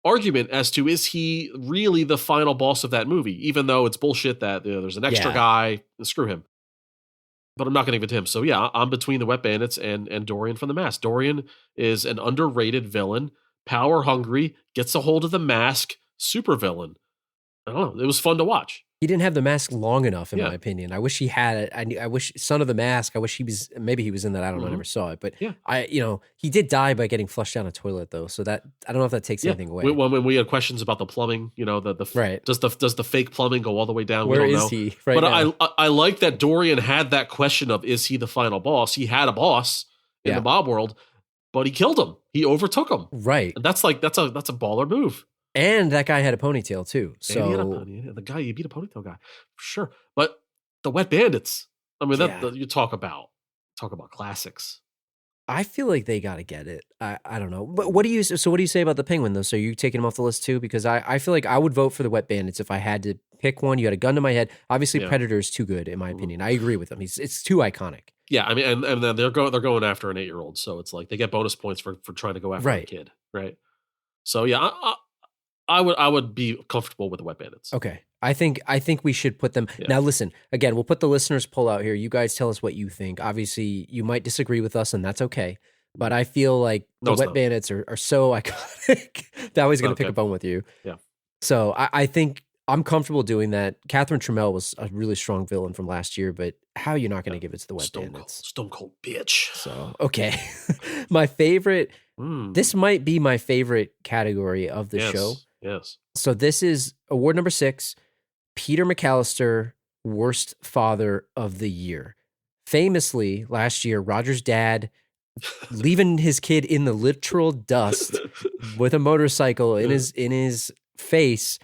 argument as to is he really the final boss of that movie, even though it's bullshit that there's an extra guy. Screw him. But I'm not going to give it to him. So yeah, I'm between the Wet Bandits and Dorian from the Mask. Dorian is an underrated villain, power hungry, gets a hold of the mask, super villain. I don't know. It was fun to watch. He didn't have the mask long enough, in my opinion. I wish he had it. I wish Son of the Mask. I wish maybe he was in that. I don't know. I never saw it, but he did die by getting flushed down a toilet though. So that I don't know if that takes anything away. When we had questions about the plumbing, does the fake plumbing go all the way down? Where we don't is know. He? Right but now. I like that Dorian had that question of is he the final boss? He had a boss in the mob world, but he killed him. He overtook him. Right. And that's a baller move. And that guy had a ponytail too. So the guy you beat a ponytail guy for sure. But the Wet Bandits, I mean, you talk about classics. I feel like they got to get it. I don't know. But what do you say about the Penguin though? So you taking him off the list too? Because I feel like I would vote for the Wet Bandits if I had to pick one. You had a gun to my head. Obviously, Predator is too good in my opinion. I agree with him. It's too iconic. Yeah, I mean, and then they're going after an 8-year-old, so it's like they get bonus points for trying to go after a kid, right? So yeah, I would be comfortable with the Wet Bandits. Okay. I think we should put them. Now listen, again, we'll put the listeners poll out here. You guys tell us what you think. Obviously, you might disagree with us and that's okay. But I feel like the Wet Bandits are so iconic that I was going to pick a bone with you. Yeah. So I think I'm comfortable doing that. Catherine Trammell was a really strong villain from last year, but how are you not going to give it to the Wet Bandits? Stone Cold bitch. So, okay. My favorite, this might be my favorite category of the show. Yes. So this is award number 6, Peter McAllister, Worst Father of the Year. Famously, last year, Roger's dad leaving his kid in the literal dust with a motorcycle in his face,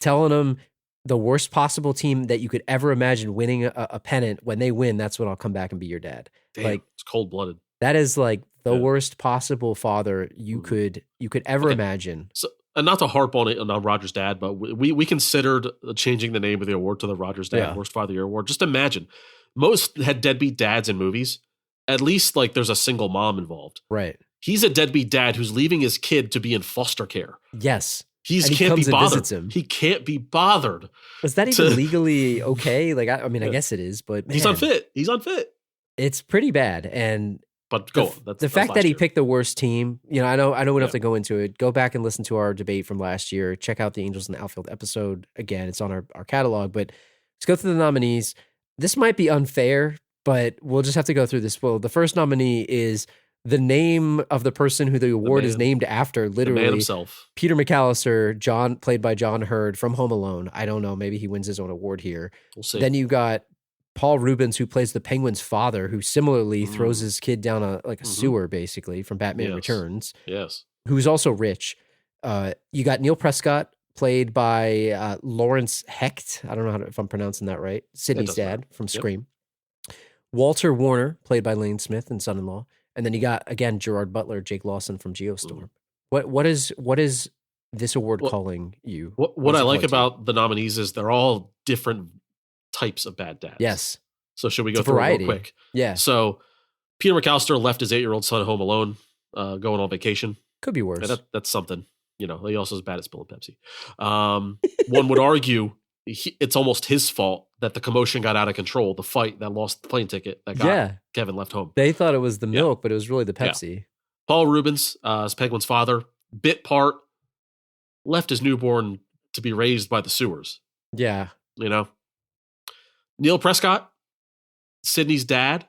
telling him the worst possible team that you could ever imagine winning a pennant. When they win, that's when I'll come back and be your dad. Damn, like it's cold-blooded. That is like the worst possible father you could ever imagine. So, and not to harp on it on Roger's dad, but we considered changing the name of the award to the Roger's Dad Worst Father of the Year award. Just imagine, most had deadbeat dads in movies. At least like there's a single mom involved. Right. He's a deadbeat dad who's leaving his kid to be in foster care. Yes. He can't be bothered. He can't be bothered. Is that even legally okay? Like, I mean, I guess it is, but man, he's unfit. It's pretty bad. And but go on. The fact that he picked the worst team, I know we don't have to go into it. Go back and listen to our debate from last year. Check out the Angels in the Outfield episode. Again, it's on our catalog, but let's go through the nominees. This might be unfair, but we'll just have to go through this. Well, the first nominee is the name of the person who the award is named after, literally. The man himself. Peter McAllister, played by John Hurd from Home Alone. I don't know. Maybe he wins his own award here. We'll see. Then you got Paul Rubens, who plays the Penguin's father, who similarly throws his kid down a sewer, basically, from Batman Returns. Yes. Who's also rich. You got Neil Prescott, played by Lawrence Hecht. I don't know if I'm pronouncing that right. Sidney's dad from Scream. Walter Warner, played by Lane Smith and Son-in-Law. And then you got, again, Gerard Butler, Jake Lawson from Geostorm. What is this award calling you? What I like about the nominees is they're all different types of bad dads. Yes. So should we go through it real quick? Yeah. So Peter McAllister left his 8-year-old son at home alone, going on vacation. Could be worse. That's something. He also is bad at spilling Pepsi. One would argue it's almost his fault that the commotion got out of control, the fight that lost the plane ticket that got Kevin left home. They thought it was the milk, but it was really the Pepsi. Yeah. Paul Rubens, as Penguin's father, bit part, left his newborn to be raised by the sewers. Yeah. Neil Prescott, Sidney's dad,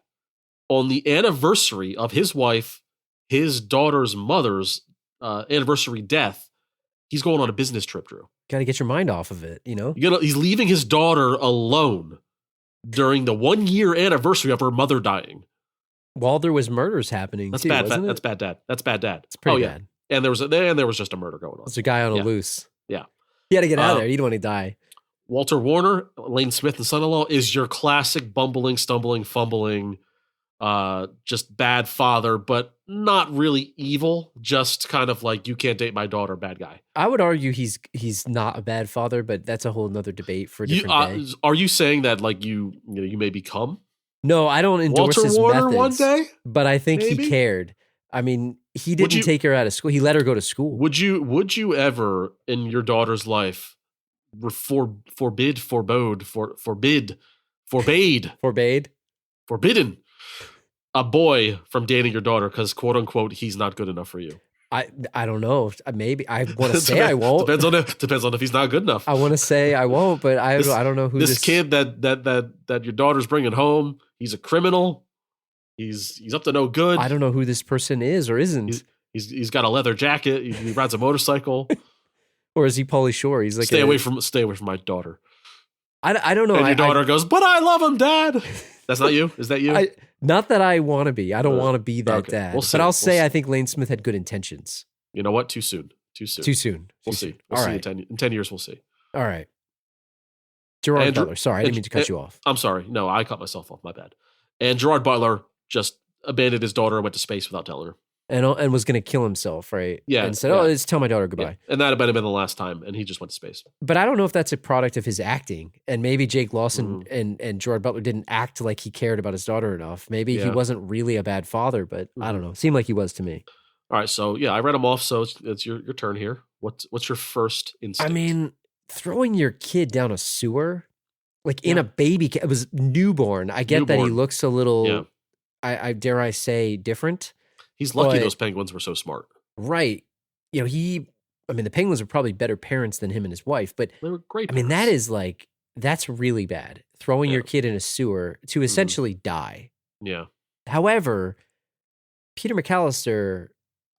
on the anniversary of his wife, his daughter's mother's anniversary death, he's going on a business trip, Drew. Got to get your mind off of it, He's leaving his daughter alone during the 1-year anniversary of her mother dying. While there was murders happening, that's too, bad. Wasn't it? That's bad dad. That's bad dad. It's pretty bad. And there was just a murder going on. There's a guy on a loose. Yeah. He had to get out of there. He didn't want to die. Walter Warner, Lane Smith and Son-in-Law is your classic bumbling, stumbling, fumbling just bad father, but not really evil. Just kind of like, you can't date my daughter, bad guy. I would argue he's not a bad father, but that's a whole nother debate for a different day. Are you saying that like you may become? No, I don't endorse Walter his Warner methods, one day, but I think maybe? he cared. I mean, he didn't take her out of school. He let her go to school. Would you ever in your daughter's life forbidden a boy from dating your daughter because quote unquote he's not good enough for you? I don't know. Maybe I want to say I won't. Depends on if he's not good enough. I want to say I won't, but I don't know who this kid that your daughter's bringing home. He's a criminal. He's up to no good. I don't know who this person is or isn't. He's got a leather jacket. He rides a motorcycle. Or is he Pauly Shore? He's like stay away from my daughter. I don't know. And your daughter goes, but I love him, Dad. That's not you. Is that you? Not that I want to be. I don't want to be that dad. But I'll say I think Lane Smith had good intentions. You know what? Too soon. We'll see. We'll see. In 10 years, we'll see. All right. Gerard Butler. Sorry, I didn't mean to cut you off. I'm sorry. No, I cut myself off. My bad. And Gerard Butler just abandoned his daughter and went to space without telling her. And was going to kill himself, right? Yeah. And said, let's tell my daughter goodbye. Yeah. And that had been the last time. And he just went to space. But I don't know if that's a product of his acting. And maybe Jake Lawson and Gerard Butler didn't act like he cared about his daughter enough. Maybe he wasn't really a bad father, but I don't know. Seemed like he was to me. All right. So, I read them off. So it's your turn here. What's your first instinct? I mean, throwing your kid down a sewer, like in a baby, it was newborn. I get that he looks a little, I dare I say, different. He's lucky those penguins were so smart. Right. You know, the penguins are probably better parents than him and his wife, but they were great. I mean, that's really bad. Throwing your kid in a sewer to essentially die. Yeah. However, Peter McAllister,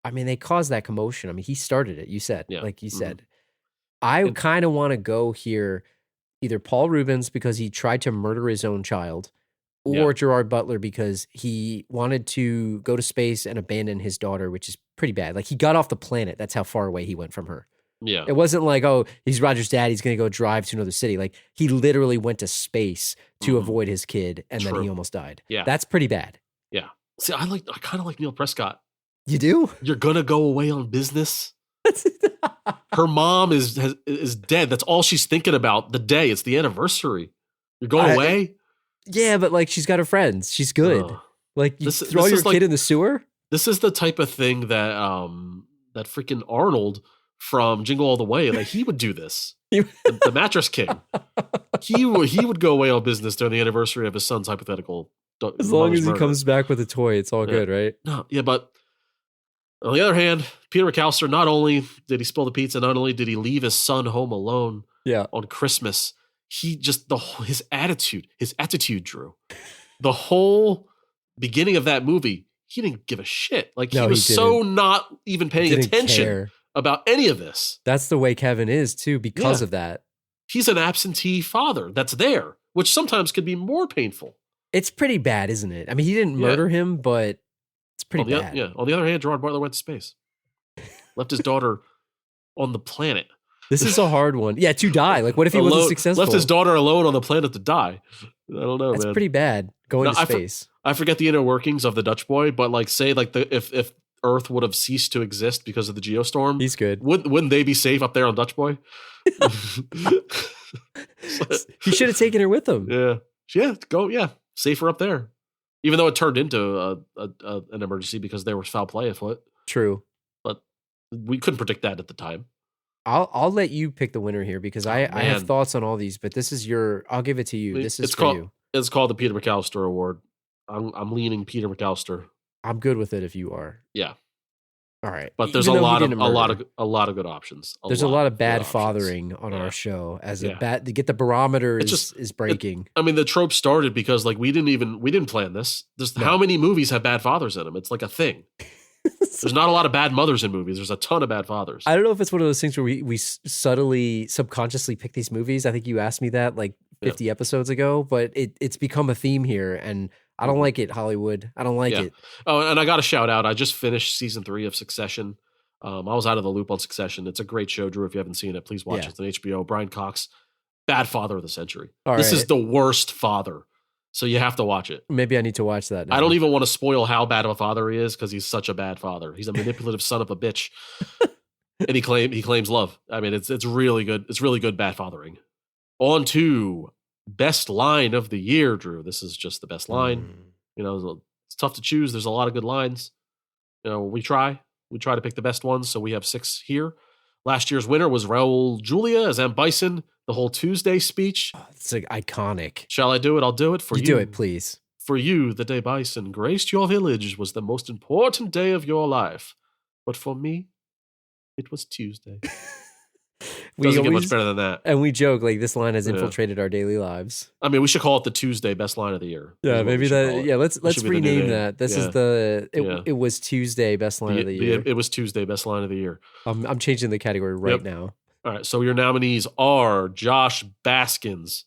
I mean, they caused that commotion. I mean, he started it, you said. Like you said. I kind of want to go here, either Paul Reubens because he tried to murder his own child, or Gerard Butler because he wanted to go to space and abandon his daughter, which is pretty bad. Like he got off the planet. That's how far away he went from her. Yeah. It wasn't like, he's Roger's dad. He's going to go drive to another city. Like he literally went to space to avoid his kid. And then he almost died. Yeah. That's pretty bad. Yeah. See, I kind of like Neil Prescott. You do? You're going to go away on business. Her mom is dead. That's all she's thinking about the day. It's the anniversary. You're going away? Yeah, but like she's got her friends. She's good. Like you throw your kid in the sewer? This is the type of thing that that freaking Arnold from Jingle All the Way, like he would do this. The Mattress King. He would go away on business during the anniversary of his son's hypothetical. As long as he comes back with a toy, it's all good, right? No, but on the other hand, Peter McAllister, not only did he spill the pizza, not only did he leave his son home alone on Christmas, he just his attitude, Drew. The whole beginning of that movie, he didn't give a shit. Like he was so not even paying attention about any of this. That's the way Kevin is too, because of that. He's an absentee father that's there, which sometimes could be more painful. It's pretty bad, isn't it? I mean, he didn't murder him, but it's pretty bad. On the other hand, Gerard Butler went to space, left his daughter on the planet. This is a hard one. Yeah, to die. Like, what if he wasn't successful? Left his daughter alone on the planet to die. I don't know, That's man. pretty bad, going to space. I forget the inner workings of the Dutch boy, but like, say, like if Earth would have ceased to exist because of the geostorm, he's good. Wouldn't they be safe up there on Dutch boy? He should have taken her with him. Safer up there. Even though it turned into an emergency because there was foul play afoot. True, but we couldn't predict that at the time. I'll let you pick the winner here because I have thoughts on all these, but this is I'll give it to you. This is for you. It's called the Peter McAllister Award. I'm leaning Peter McAllister. I'm good with it if you are. Yeah. All right. But there's a lot of good options. There's a lot of bad fathering on our show to get the barometer is breaking. I mean, the trope started because like we didn't plan this. How many movies have bad fathers in them? It's like a thing. There's not a lot of bad mothers in movies. There's a ton of bad fathers. I don't know if it's one of those things where we subconsciously pick these movies. I think you asked me that like 50 episodes ago, but it's become a theme here, and I don't like it, Hollywood. I don't like it. Oh, and I got a shout out. I just finished season 3 of Succession. I was out of the loop on Succession. It's a great show, Drew. If you haven't seen it, please watch it. It's on HBO. Brian Cox, bad father of the century. This is the worst father So you have to watch it. Maybe I need to watch that now. I don't even want to spoil how bad of a father he is because he's such a bad father. He's a manipulative son of a bitch. And he claims love. I mean, it's really good. It's really good bad fathering. On to best line of the year, Drew. This is just the best line. You know, it's tough to choose. There's a lot of good lines. You know, we try to pick the best ones. So we have 6 here. Last year's winner was Raul Julia as M. Bison. The whole Tuesday speech. It's like iconic. Shall I do it? I'll do it for you. Do it, please. For you, the day Bison graced your village was the most important day of your life. But for me, it was Tuesday. Doesn't get much better than that. And we joke like this line has infiltrated our daily lives. I mean, we should call it the Tuesday best line of the year. Yeah, maybe that. Yeah, let's rename that. This is the. It was Tuesday best line of the year. It was Tuesday best line of the year. I'm changing the category right now. All right, so your nominees are Josh Baskins,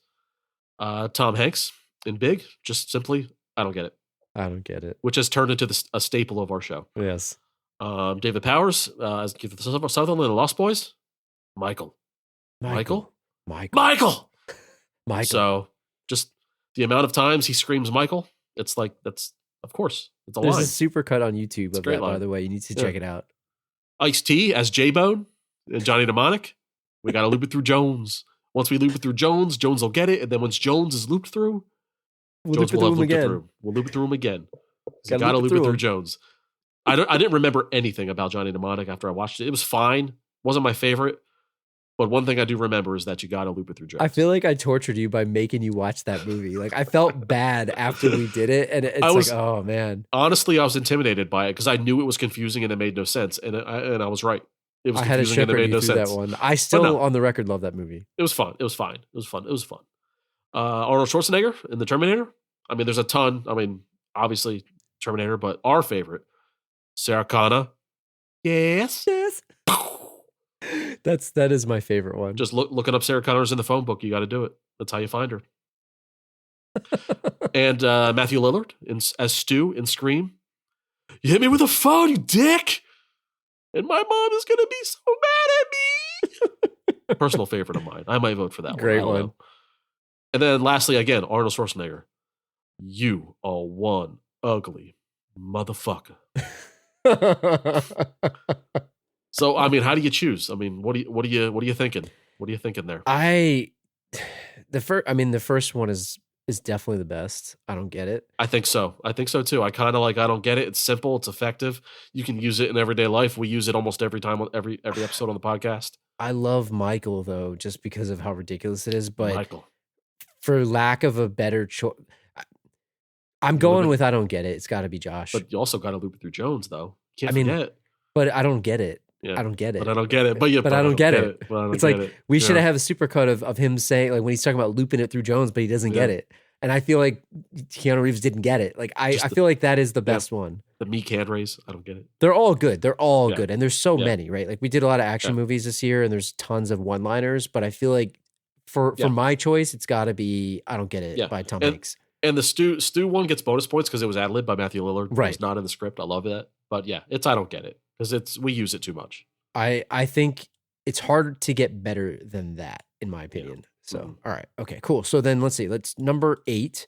Tom Hanks in Big. Just simply, I don't get it. I don't get it. Which has turned into a staple of our show. Yes. David Powers as Sutherland in Lost Boys. Michael. So just the amount of times he screams Michael, it's like that's of course it's a line. There's a super cut on YouTube of that, by the way. You need to check it out. Ice-T as J-Bone and Johnny Mnemonic. We got to loop it through Jones. Once we loop it through Jones, Jones will get it, and then once Jones is looped through, Jones will have looped it through. We'll loop it through him again. Got to loop it through Jones. I didn't remember anything about Johnny Mnemonic after I watched it. It was fine. Wasn't my favorite. But one thing I do remember is that you got to loop it through Jones. I feel like I tortured you by making you watch that movie. Like I felt bad after we did it, and it's like, oh man. Honestly, I was intimidated by it because I knew it was confusing and it made no sense, and I was right. It was confusing and it made no sense. That one. I still, on the record, love that movie. It was fun. It was fine. It was fun. Arnold Schwarzenegger in The Terminator. I mean, there's a ton. I mean, obviously Terminator, but our favorite, Sarah Connor. Yes. That is my favorite one. Just looking up Sarah Connor's in the phone book. You got to do it. That's how you find her. And Matthew Lillard as Stu in Scream. You hit me with a phone, you dick. And my mom is going to be so mad at me. Personal favorite of mine. I might vote for that one. Great one. And then lastly, again, Arnold Schwarzenegger. You are one ugly motherfucker. So, I mean, how do you choose? I mean, what are you thinking? What are you thinking there? The first one is definitely the best. I don't get it. I think so too. I kind of I don't get it. It's simple. It's effective. You can use it in everyday life. We use it almost every time, every episode on the podcast. I love Michael though, just because of how ridiculous it is. But Michael, for lack of a better choice, I'm going with I don't get it. It's got to be Josh. But you also got to loop it through Jones though. Can't forget. But I don't get it. Yeah. I don't get it. But I don't get it. But I don't get it. It's like we should have a supercut of him saying like when he's talking about looping it through Jones, but he doesn't get it. And I feel like Keanu Reeves didn't get it. Like I feel like that is the best one. The meek hand raise, I don't get it. They're all good. They're all good, and there's so many, right? Like we did a lot of action movies this year, and there's tons of one-liners. But I feel like for my choice, it's got to be I don't get it by Tom Hanks. And the Stu one gets bonus points because it was ad-libbed by Matthew Lillard. Right, it's not in the script. I love that. But yeah, it's I don't get it because we use it too much. I think it's hard to get better than that, in my opinion. So, all right. Okay, cool. So then let's see. Let's number 8.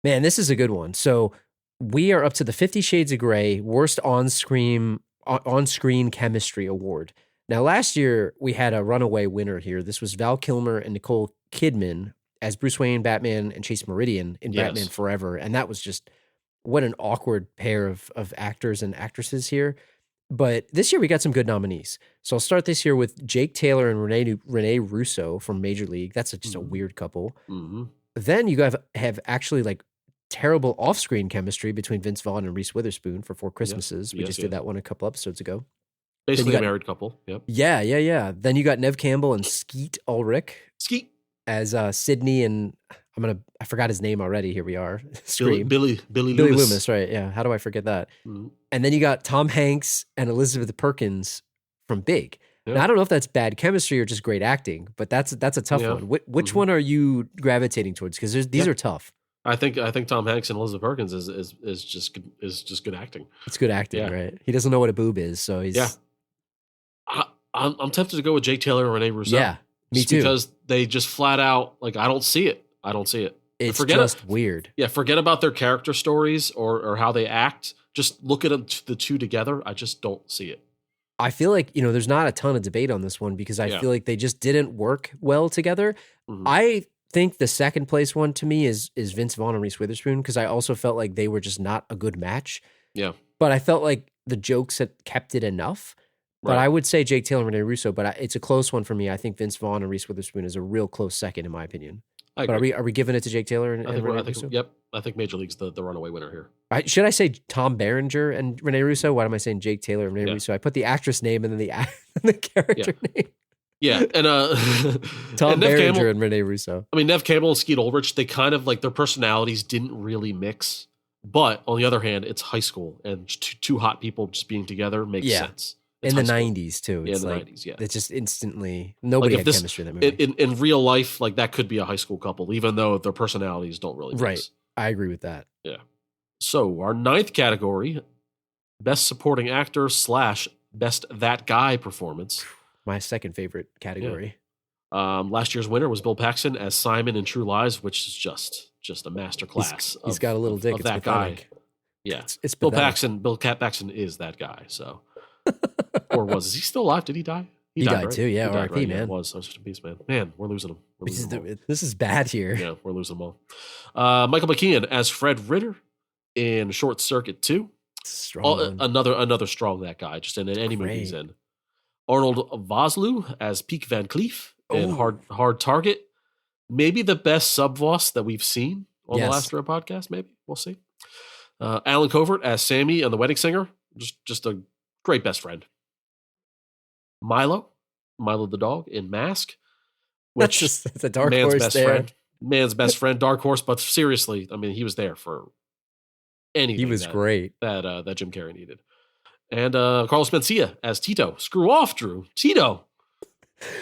Man, this is a good one. So we are up to the 50 Shades of Grey Worst On-Screen Chemistry Award. Now, last year we had a runaway winner here. This was Val Kilmer and Nicole Kidman as Bruce Wayne, Batman, and Chase Meridian in Batman Forever. And that was just what an awkward pair of actors and actresses here. But this year we got some good nominees. So I'll start this year with Jake Taylor and Renee Russo from Major League. That's just a weird couple. Mm-hmm. Then you guys have actually like terrible off-screen chemistry between Vince Vaughn and Reese Witherspoon for Four Christmases. We just did that one a couple episodes ago. Basically a married couple. Yep. Yeah. Then you got Nev Campbell and Skeet Ulrich. Skeet. As Sydney and I forgot his name already. Here we are. Scream. Billy Loomis. Right. Yeah. How do I forget that? Mm-hmm. And then you got Tom Hanks and Elizabeth Perkins from Big. Yeah. Now, I don't know if that's bad chemistry or just great acting, but that's a tough one. Which one are you gravitating towards? Because these are tough. I think Tom Hanks and Elizabeth Perkins is just good acting. It's good acting, right? He doesn't know what a boob is, so he's. Yeah. I'm tempted to go with Jake Taylor and Renee Russo. Yeah, me too. Because they just flat out I don't see it. It's just weird. Yeah, forget about their character stories or how they act. Just look at them, the two together. I just don't see it. I feel like, there's not a ton of debate on this one because I feel like they just didn't work well together. Mm-hmm. I think the second place one to me is Vince Vaughn and Reese Witherspoon because I also felt like they were just not a good match. Yeah. But I felt like the jokes had kept it enough. Right. But I would say Jake Taylor and Rene Russo, but it's a close one for me. I think Vince Vaughn and Reese Witherspoon is a real close second in my opinion. But are we giving it to Jake Taylor and Rene Russo? Yep. I think Major League's the runaway winner here. Should I say Tom Berenger and Rene Russo? Why am I saying Jake Taylor and Rene Russo? I put the actress name and then the character name. Yeah, and Tom and Berenger Campbell, and Rene Russo. I mean, Nev Campbell and Skeet Ulrich, they kind of like their personalities didn't really mix. But on the other hand, it's high school, and two hot people just being together makes sense. It's in the 90s too. It's in the like, 90s, yeah. It's just instantly nobody had chemistry in that movie. In real life, like that could be a high school couple, even though their personalities don't really mix. Right. I agree with that. Yeah. So our ninth category, best supporting actor / best that guy performance. My second favorite category. Yeah. Last year's winner was Bill Paxton as Simon in True Lies, which is just a masterclass. He's got a little dick. Of that guy. Yeah. It's Bill Paxton. Bill Paxton is that guy. So, or is he still alive? Did he die? He died right? too. Yeah. R.I.P. Right? man. Yeah, it was such a beast, man. Man, we're losing him. This is bad here. Yeah, we're losing them all. Michael McKean as Fred Ritter in Short Circuit 2. Strong. Another strong that guy. Just in any movie he's in. Arnold Vosloo as Peek Van Cleef in Hard Target. Maybe the best sub-boss that we've seen on the Last Row podcast. Maybe we'll see. Alan Covert as Sammy on The Wedding Singer. Just a great best friend. Milo the dog in Mask. Which that's a dark man's horse best there. friend. Man's best friend, dark horse. But seriously, I mean, he was there for anything. He was great. That Jim Carrey needed. And Carlos Mencia as Tito. Screw off, Drew. Tito.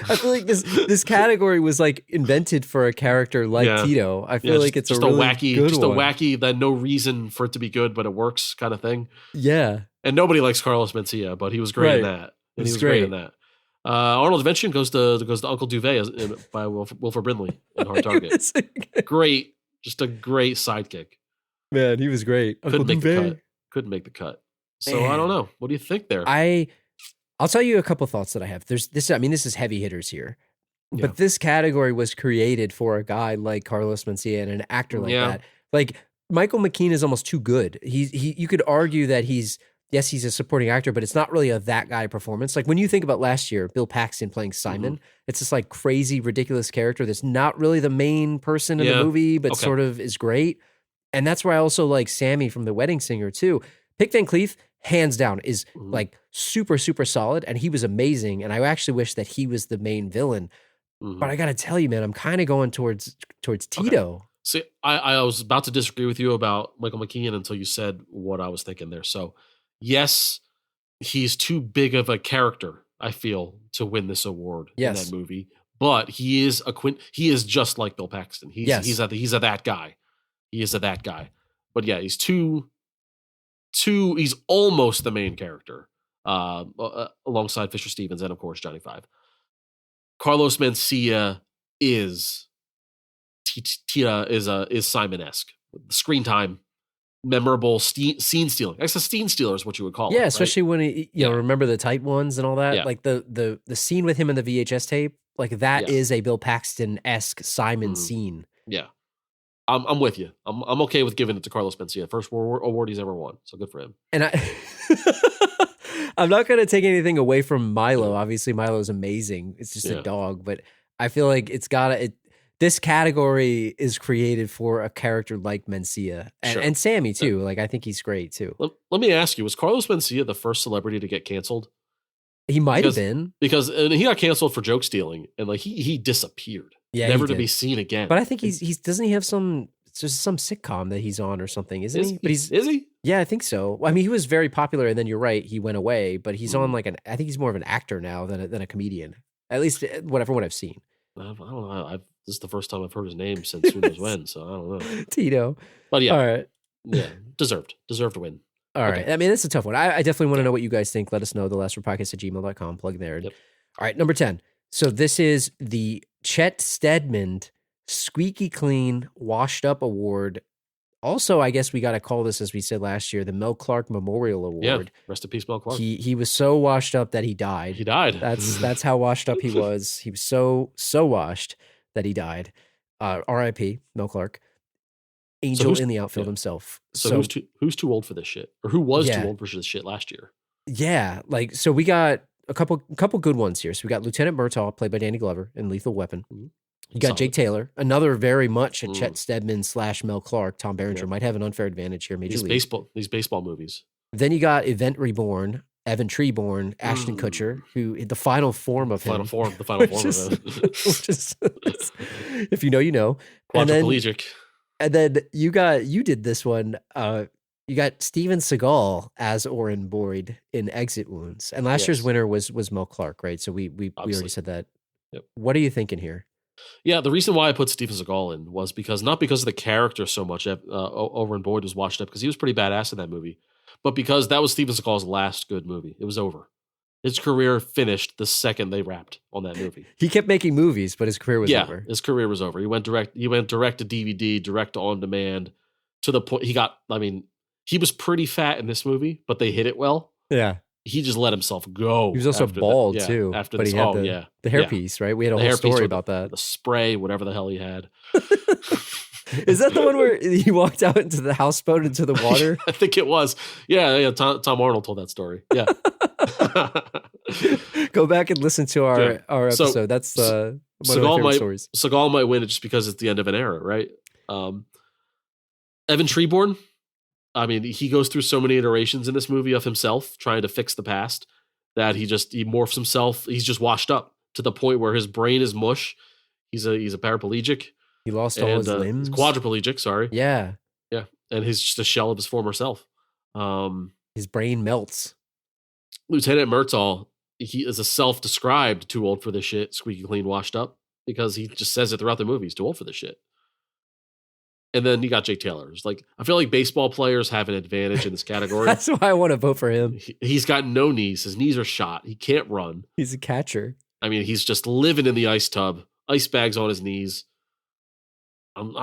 I feel like this category was like invented for a character like Tito. I feel like it's just a really wacky, good one. A wacky that no reason for it to be good, but it works kind of thing. Yeah. And nobody likes Carlos Mencia, but he was great in that. And he was great in that. Arnold Invention goes to Uncle Duvet by Wilford Brimley in Hard Target. Great, just a great sidekick. Man, he was great. Couldn't make the cut. So man. I don't know. What do you think there? I'll tell you a couple thoughts that I have. This is heavy hitters here. But this category was created for a guy like Carlos Mencia and an actor like that. Like Michael McKean is almost too good. You could argue that he's a supporting actor, but it's not really a that guy performance. Like when you think about last year, Bill Paxton playing Simon, it's this like crazy, ridiculous character that's not really the main person in the movie, but sort of is great. And that's why I also like Sammy from The Wedding Singer too. Peek Van Cleef, hands down, is like super, super solid, and he was amazing. And I actually wish that he was the main villain. But I got to tell you, man, I'm kind of going towards Tito. Okay. See, I was about to disagree with you about Michael McKean until you said what I was thinking there. So, yes, he's too big of a character, I feel, to win this award in that movie. But he is he is just like Bill Paxton. He's a that guy. He is a that guy. But yeah, he's he's almost the main character, alongside Fisher Stevens and of course Johnny Five. Carlos Mencia is Simon-esque. Screen time, memorable scene stealing. I guess scene stealer is what you would call it. Yeah, especially when he, remember the tight ones and all that. Yeah. Like the scene with him in the VHS tape, like that is a Bill Paxton-esque Simon scene. Yeah. I'm with you. I'm okay with giving it to Carlos Mencia. First award he's ever won. So good for him. And I'm not going to take anything away from Milo. Obviously, Milo's amazing. It's just a dog, but I feel like this category is created for a character like Mencia and Sammy too. Like I think he's great too. Let me ask you: was Carlos Mencia the first celebrity to get canceled? He might have been because he got canceled for joke stealing, and like he disappeared. Yeah, never to be seen again. But I think he's doesn't he have some sitcom that he's on or something, isn't he? But is he? Yeah, I think so. I mean, he was very popular, and then you're right, he went away. But he's on like I think he's more of an actor now than a comedian. At least whatever one I've seen. I don't know. This is the first time I've heard his name since who knows when. So I don't know. Tito. But yeah, all right. Yeah, deserved to win. All right. I mean, it's a tough one. I definitely want to know what you guys think. Let us know. thelastwordpodcast@gmail.com. Plug there. Yep. All right, number 10. So this is the Chet Stedman squeaky clean, washed up award. Also, I guess we got to call this, as we said last year, the Mel Clark Memorial Award. Yeah, rest in peace, Mel Clark. He was so washed up that he died. He died. That's how washed up he was. He was so washed that he died. R.I.P. Mel Clark. Angel in the outfield himself. So who's too old for this shit, or who was too old for this shit last year? Yeah, like, so we got a couple good ones here. So we got Lieutenant Murtaugh, played by Danny Glover in Lethal Weapon. Mm-hmm. You got Jake Taylor, another very much a Chet Stedman / Mel Clark. Tom Berenger might have an unfair advantage here. Major League. These baseball movies. Then you got Event Reborn, Evan Treborn, Ashton Kutcher, who the final form of him. The final form of him. Which is, if you know, you know. Quadriplegic. And then you did this one. You got Steven Seagal as Orrin Boyd in Exit Wounds, and last year's winner was Mel Clark, right? So we already said that. Yep. What are you thinking here? Yeah, the reason why I put Steven Seagal in was not because of the character so much. Orrin Boyd was washed up because he was pretty badass in that movie, but because that was Steven Seagal's last good movie. It was over. His career finished the second they wrapped on that movie. He kept making movies, but his career was over. His career was over. He went direct to DVD, direct to on demand, to the point he was pretty fat in this movie, but they hit it well. Yeah. He just let himself go. He was also bald too. After but this, he had the hairpiece, right? We had a whole story about that. The spray, whatever the hell he had. Is that the one where he walked out into the houseboat into the water? I think it was. Yeah. Tom Arnold told that story. Yeah. Go back and listen to our episode. So, that's one of my favorite stories. Seagal might win it just because it's the end of an era, right? Evan Treborn, I mean, he goes through so many iterations in this movie of himself trying to fix the past that he morphs himself. He's just washed up to the point where his brain is mush. He's a paraplegic. He lost all his limbs. He's quadriplegic, sorry. Yeah. Yeah. And he's just a shell of his former self. His brain melts. Lieutenant Murtaugh, he is a self-described too old for this shit, squeaky clean, washed up, because he just says it throughout the movie. He's too old for this shit. And then you got Jake Taylor. It's like, I feel like baseball players have an advantage in this category. That's why I want to vote for him. He's got no knees. His knees are shot. He can't run. He's a catcher. I mean, he's just living in the ice tub, ice bags on his knees. I'm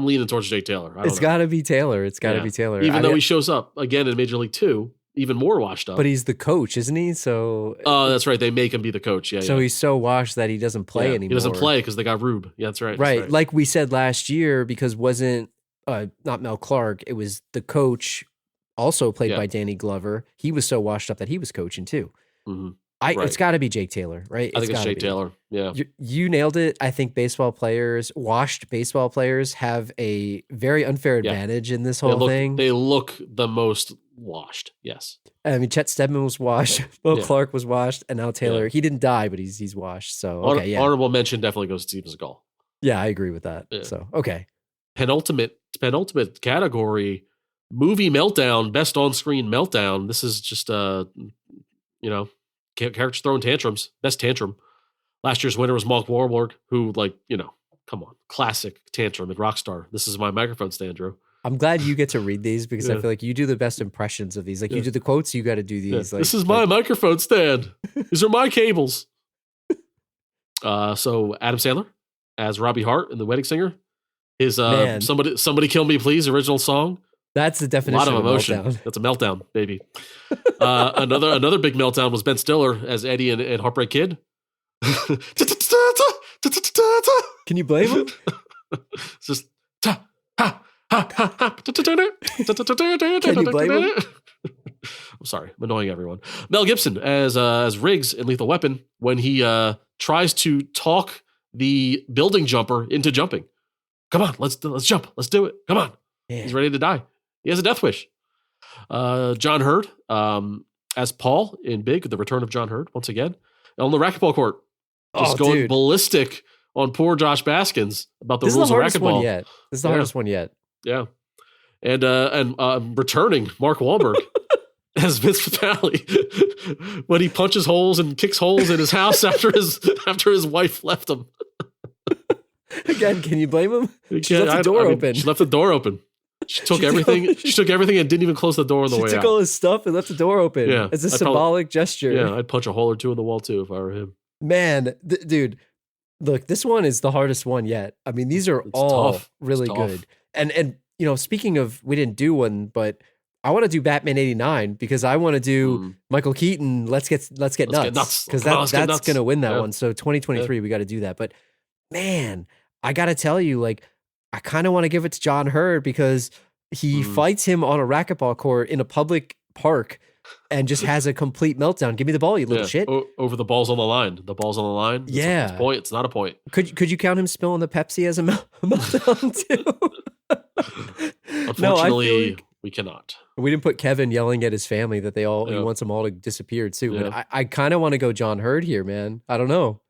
leaning towards Jake Taylor. It's got to be Taylor. It's got to be Taylor. Even though he shows up again in Major League 2, even more washed up. But he's the coach, isn't he? So that's right. They make him be the coach. Yeah. So he's so washed that he doesn't play anymore. He doesn't play because they got Rube. Yeah, that's right. Right. Like we said last year, because wasn't not Mel Clark, it was the coach, also played by Danny Glover. He was so washed up that he was coaching too. Mm-hmm. It's got to be Jake Taylor, right? I think it's Jake Taylor. Yeah. You nailed it. I think washed baseball players have a very unfair advantage in this whole thing. They look the most washed. Yes. I mean, Chet Stedman was washed. Will Clark was washed. And now Taylor, he didn't die, but he's washed. So, Honorable mention definitely goes to Steven Seagal. Yeah, I agree with that. Yeah. So, okay. Penultimate category, movie meltdown, best on-screen meltdown. This is just, characters throwing tantrums. Best tantrum. Last year's winner was Mark Wahlberg, who, come on, classic tantrum at Rockstar. This is my microphone stand, Drew. I'm glad you get to read these because I feel like you do the best impressions of these. Like you do the quotes, you got to do these. This is my microphone stand. These are my cables. So Adam Sandler as Robbie Hart in The Wedding Singer. His Somebody Kill Me Please original song. That's the definition. A lot of emotion. Meltdown. That's a meltdown, baby. Another big meltdown was Ben Stiller as Eddie and Heartbreak Kid. Can you blame him? It's just Can you blame him? I'm sorry, I'm annoying everyone. Mel Gibson as Riggs in Lethal Weapon when he tries to talk the building jumper into jumping. Come on, let's jump. Let's do it. Come on. Yeah. He's ready to die. He has a death wish. John Hurd as Paul in Big, The Return of John Hurd, once again. On the racquetball court. Just going ballistic on poor Josh Baskins about the rules of racquetball. This is the hardest one yet. Yeah. And returning Mark Wahlberg as Vince Vitale when he punches holes and kicks holes in his house after his wife left him. Again, can you blame him? She left the door open. She left the door open. She took everything. She took everything and didn't even close the door on the way out. She took all his stuff and left the door open. Yeah, it's a symbolic gesture. Yeah, I'd punch a hole or two in the wall too if I were him. Man, dude, Look, this one is the hardest one yet. I mean, these are It's all tough. It's really tough. good. And speaking of, we didn't do one, but I want to do Batman 89 because I want to do Michael Keaton. Let's get nuts because that's nuts. gonna win that Yeah. one. So 2023, we got to do that. But man, I gotta tell you, like, I kind of want to give it to John Hurd because he fights him on a racquetball court in a public park and just has a complete meltdown. Give me the ball, you little shit. Over the ball's on the line. The ball's on the line. It's a point. It's not a point. Could you count him spilling the Pepsi as a meltdown too? Unfortunately, no, we cannot. We didn't put Kevin yelling at his family that he wants them all to disappear too. Yeah. But I kind of want to go John Hurd here, man. I don't know.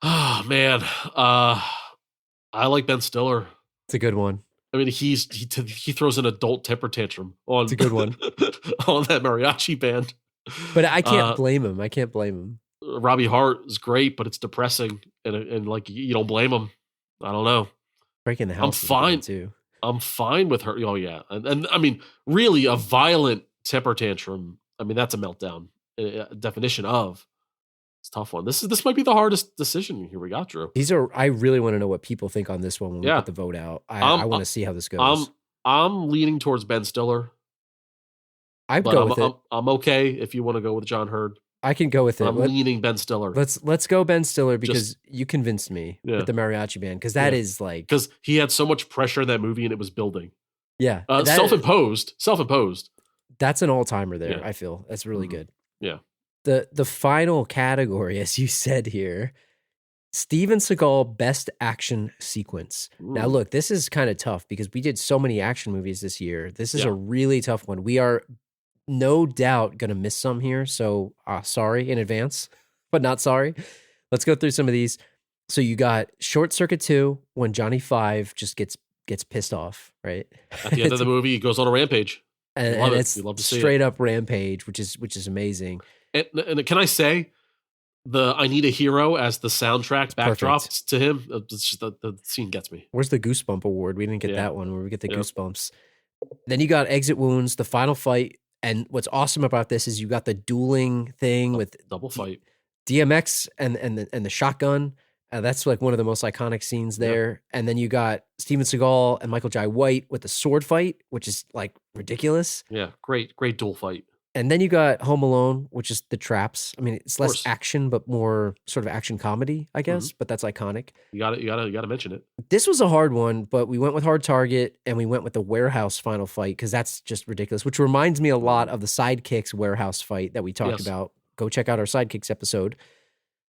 Oh man, I like Ben Stiller. It's a good one. I mean, he throws an adult temper tantrum on. It's a good one on that mariachi band. But I can't blame him. I can't blame him. Robbie Hart is great, but it's depressing, and like you don't blame him. I don't know. Breaking the house. I'm fine too. I'm fine with her. Oh yeah, and I mean, really, a violent temper tantrum. I mean, that's a meltdown. Definition of. It's a tough one. This might be the hardest decision here we got, Drew. I really want to know what people think on this one when we put the vote out. I want to see how this goes. I'm leaning towards Ben Stiller. I'd go with it. I'm okay if you want to go with John Hurd. I can go with it. I'm leaning Ben Stiller. Let's go Ben Stiller because you convinced me with the mariachi band because that is like because he had so much pressure in that movie and it was building. Yeah, self-imposed. That's an all-timer there. I feel that's really good. Yeah. The final category, as you said here, Steven Seagal Best Action Sequence. Now, look, this is kind of tough because we did so many action movies this year. This is a really tough one. We are no doubt going to miss some here, so sorry in advance, but not sorry. Let's go through some of these. So you got Short Circuit 2 when Johnny Five just gets pissed off, right? At the end of the movie, he goes on a rampage. And it's straight up rampage, which is amazing. And can I say I Need a Hero as the soundtrack backdrop to him? It's just the scene gets me. Where's the Goosebump Award? We didn't get that one where we get the Goosebumps. Then you got Exit Wounds, the final fight. And what's awesome about this is you got the dueling thing with double fight, DMX and the shotgun. That's like one of the most iconic scenes there. Yep. And then you got Steven Seagal and Michael Jai White with the sword fight, which is like ridiculous. Yeah, great duel fight. And then you got Home Alone, which is the traps. I mean, it's less action, but more sort of action comedy, I guess. But that's iconic. You got to mention it. This was a hard one, but we went with Hard Target and we went with the warehouse final fight because that's just ridiculous. Which reminds me a lot of the Sidekicks warehouse fight that we talked about. Go check out our Sidekicks episode.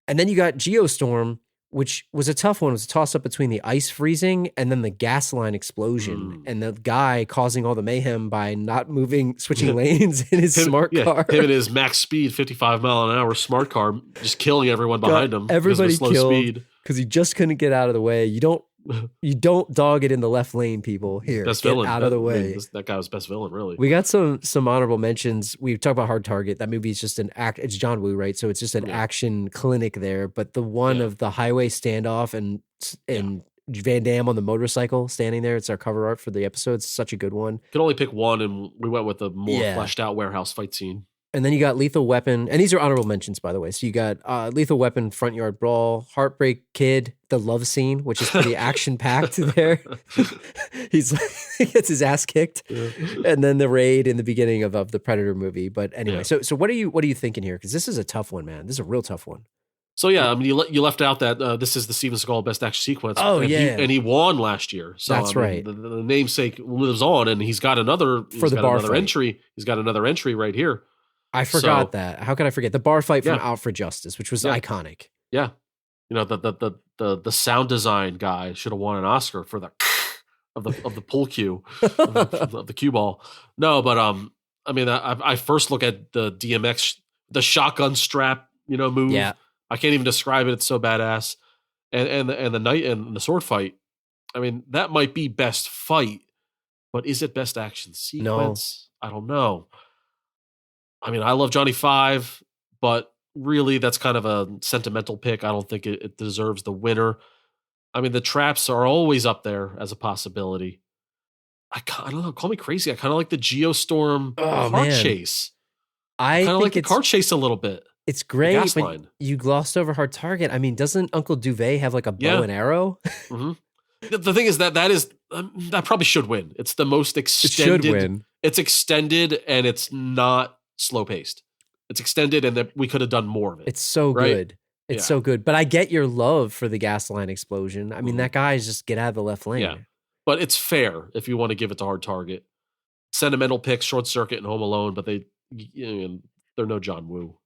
And then you got Geostorm, which was a tough one. It was a toss-up between the ice freezing and then the gas line explosion and the guy causing all the mayhem by not switching lanes in his smart car. Him and his max speed, 55 mile an hour smart car, just killing everyone behind him. Everybody killed because he just couldn't get out of the way. You don't dog it in the left lane, people. Here, best get villain. out of the way. That guy was best villain, really. We got some honorable mentions. We talked about Hard Target. That movie is just it's John Woo, right? So it's just an action clinic there. But the one of the highway standoff and Van Damme on the motorcycle standing there, it's our cover art for the episode. It's such a good one. Could only pick one, and we went with a more fleshed out warehouse fight scene. And then you got Lethal Weapon, and these are honorable mentions, by the way. So you got Lethal Weapon, Front Yard Brawl, Heartbreak Kid, the love scene, which is pretty action packed there. He gets his ass kicked, and then the raid in the beginning of the Predator movie. But anyway, so what are you thinking here? Because this is a tough one, man. This is a real tough one. So yeah, I mean, you left out that this is the Steven Seagal Best Action Sequence. Oh and he won last year. So that's right. The namesake lives on, and he's got another entry. He's got another entry right here. I forgot that. How could I forget the bar fight from Out for Justice, which was iconic? Yeah, the sound design guy should have won an Oscar for the of the pull cue of the cue ball. No, but I mean, I first look at the DMX, the shotgun strap, move. Yeah, I can't even describe it. It's so badass. And the night and the sword fight. I mean, that might be best fight, but is it best action sequence? No. I don't know. I mean, I love Johnny Five, but really that's kind of a sentimental pick. I don't think it deserves the winner. I mean, the traps are always up there as a possibility. I don't know. Call me crazy. I kind of like the Geostorm car chase. I kind of like the car chase a little bit. It's The great, gas but line. you glossed over Hard Target. I mean, doesn't Uncle Duvet have like a bow Yeah. and arrow? Mm-hmm. The thing is that probably should win. It's the most It should extended. win. It's extended and it's not slow paced. It's extended and that we could have done more of it. It's so right? good. It's Yeah. so good. But I get your love for the gas line explosion. I mean, that guy is just get out of the left lane. Yeah. But it's fair if you want to give it to Hard Target. Sentimental picks, Short Circuit and Home Alone, but they're no John Woo,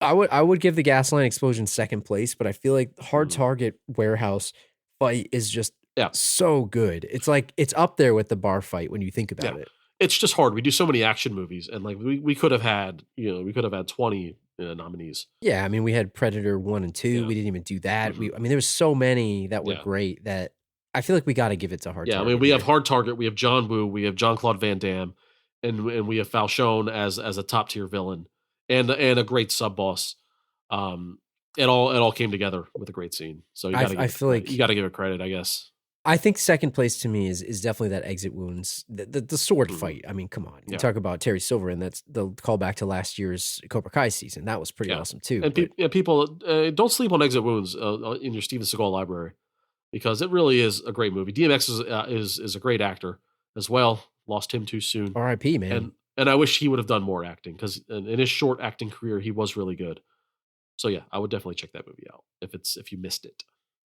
I would give the gas line explosion second place, but I feel like Hard Target warehouse fight is just so good. It's like it's up there with the bar fight when you think about it. It's just hard. We do so many action movies, and like we could have had 20 nominees. Yeah, I mean we had Predator 1 and 2. Yeah. We didn't even do that. I mean there was so many that were great that I feel like we got to give it to Hard Target. Yeah, I mean we have Hard Target, we have John Woo, we have Jean-Claude Van Damme, and we have Falchon as a top tier villain and a great sub boss. It all came together with a great scene. So you got to give it credit, I guess. I think second place to me is definitely that exit wounds, the sword fight. I mean, come on, you talk about Terry Silver, and that's the callback to last year's Cobra Kai season. That was pretty awesome too. And people don't sleep on exit wounds in your Steven Seagal library because it really is a great movie. DMX is a great actor as well. Lost him too soon. R.I.P. man. And I wish he would have done more acting because in his short acting career he was really good. So yeah, I would definitely check that movie out if you missed it.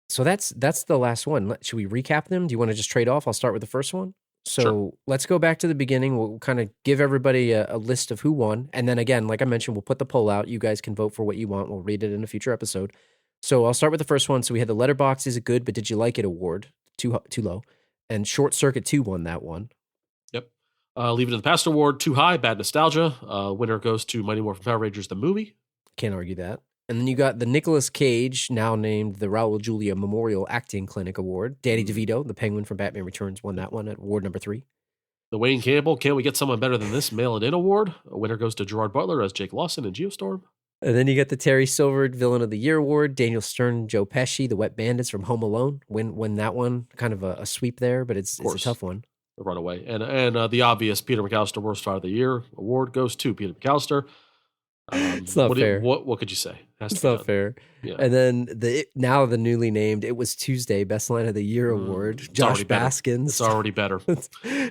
So that's the last one. Should we recap them? Do you want to just trade off? I'll start with the first one. So let's go back to the beginning. We'll kind of give everybody a list of who won. And then again, like I mentioned, we'll put the poll out. You guys can vote for what you want. We'll read it in a future episode. So I'll start with the first one. So we had the Letterboxd Is It Good, But Did You Like It award. Too low. And Short Circuit 2 won that one. Yep. Leave It in the Past award. Too high. Bad nostalgia. Winner goes to Mighty Morphin Power Rangers, the movie. Can't argue that. And then you got the Nicolas Cage, now named the Raul Julia Memorial Acting Clinic Award. Danny DeVito, the Penguin from Batman Returns, won that one at award number 3. The Wayne Campbell, Can't We Get Someone Better Than This? Mail It In Award. A winner goes to Gerard Butler as Jake Lawson in Geostorm. And then you got the Terry Silver Villain of the Year Award. Daniel Stern, Joe Pesci, The Wet Bandits from Home Alone. Win that one. Kind of a sweep there, but it's a tough one. The Runaway. And the obvious Peter McAllister Worst Father of the Year Award goes to Peter McAllister. It's not fair. What could you say? It's not fair. Yeah. And then the newly named It Was Tuesday Best Line of the Year Award. Josh Baskins. It's already better.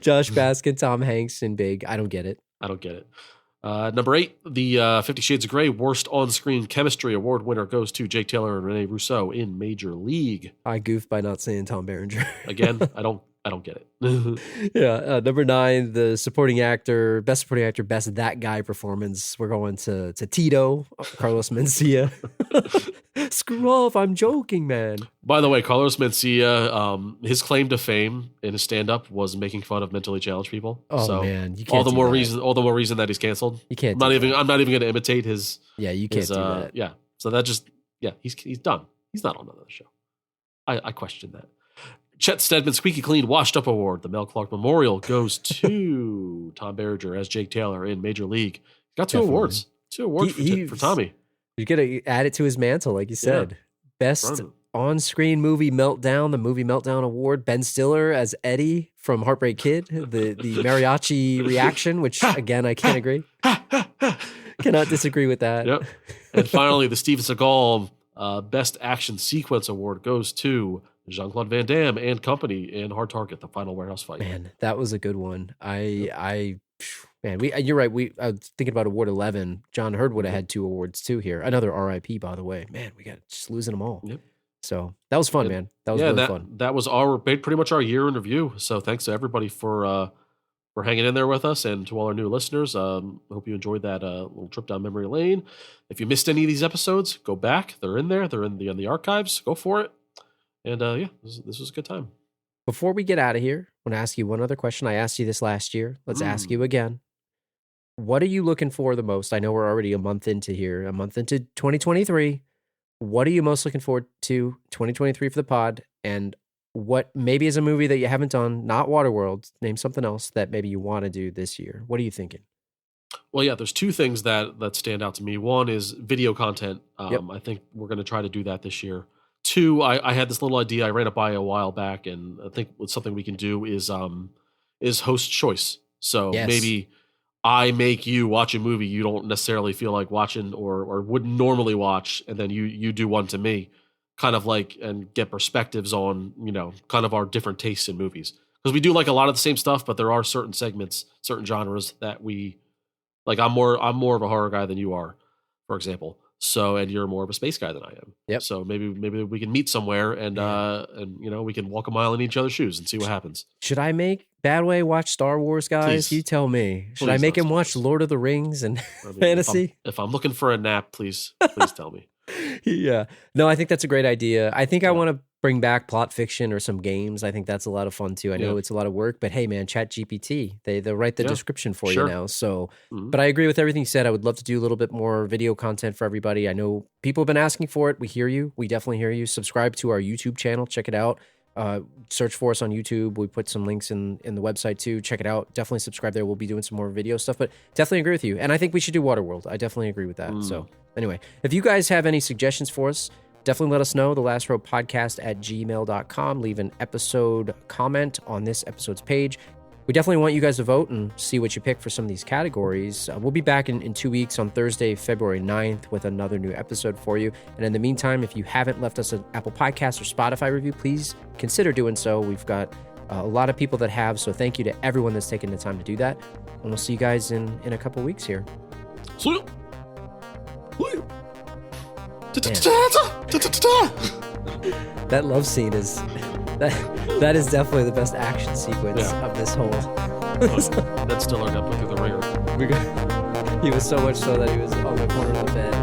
Josh Baskin, Tom Hanks, and Big. I don't get it. Number 8, the 50 Shades of Grey Worst On-Screen Chemistry Award winner goes to Jake Taylor and Rene Russo in Major League. I goofed by not saying Tom Berenger. Again, I don't get it. Yeah. Number 9, the Best Supporting Actor, Best That Guy Performance. We're going to Tito, Carlos Mencia. Screw off, I'm joking, man. By the way, Carlos Mencia, his claim to fame in his stand-up was making fun of mentally challenged people. Oh so man, you can't all the more reason that he's canceled. You can't. I'm not even going to imitate his. Yeah, you can't do that. Yeah, so that just he's done. He's not on another show. I question that. Chet Stedman Squeaky Clean Washed Up Award. The Mel Clark Memorial goes to Tom Berenger as Jake Taylor in Major League. Got 2 awards. 2 awards for Tommy. You got to add it to his mantle, like you said. Yeah. Best on-screen movie meltdown, the Movie Meltdown Award. Ben Stiller as Eddie from Heartbreak Kid, the mariachi reaction, which again I can't agree. Cannot disagree with that. Yep. And finally, the Steven Seagal Best Action Sequence Award goes to Jean-Claude Van Damme and company in Hard Target, the final warehouse fight. Man, that was a good one. You're right. I was thinking about award 11. John Hurd would have had 2 awards too here. Another RIP, by the way. Man, we got just losing them all. Yep. So that was fun, man. That was really fun. That was pretty much our year in review. So thanks to everybody for hanging in there with us, and to all our new listeners. Hope you enjoyed that little trip down memory lane. If you missed any of these episodes, go back. They're in there. They're in the archives. Go for it. And this was a good time. Before we get out of here, I want to ask you one other question. I asked you this last year. Let's ask you again. What are you looking for the most? I know we're already a month into 2023. What are you most looking forward to 2023 for the pod? And what maybe is a movie that you haven't done, not Waterworld, name something else that maybe you want to do this year. What are you thinking? Well, yeah, there's 2 things that stand out to me. One is video content. I think we're going to try to do that this year. 2, I had this little idea I ran it by a while back, and I think something we can do is host choice. So maybe I make you watch a movie you don't necessarily feel like watching or wouldn't normally watch, and then you do one to me, kind of like, and get perspectives on, kind of our different tastes in movies. Because we do like a lot of the same stuff, but there are certain segments, certain genres that we like. I'm more of a horror guy than you are, for example. So, and you're more of a space guy than I am. Yep. So maybe we can meet somewhere and we can walk a mile in each other's shoes and see what happens. Should I make Badway watch Star Wars, guys? Please. You tell me. Should I make him watch Lord of the Rings and fantasy? If I'm looking for a nap, please tell me. Yeah. No, I think that's a great idea. I think I want to bring back plot fiction or some games. I think that's a lot of fun too. I know it's a lot of work, but hey man, ChatGPT, they'll write the description for you now. So, but I agree with everything you said. I would love to do a little bit more video content for everybody. I know people have been asking for it. We hear you. We definitely hear you. Subscribe to our YouTube channel. Check it out. Search for us on YouTube. We put some links in the website too. Check it out. Definitely subscribe there. We'll be doing some more video stuff, but definitely agree with you. And I think we should do Waterworld. I definitely agree with that. So anyway, if you guys have any suggestions for us, definitely let us know. thelastropodcast@gmail.com. Leave an episode comment on this episode's page. We definitely want you guys to vote and see what you pick for some of these categories. We'll be back in 2 weeks on Thursday, February 9th with another new episode for you. And in the meantime, if you haven't left us an Apple Podcast or Spotify review, please consider doing so. We've got a lot of people that have, so thank you to everyone that's taken the time to do that. And we'll see you guys in a couple weeks here. See you. That love scene is... That is definitely the best action sequence of this whole. That still got put through the ringer. He was so much so that he was on the corner of the bed.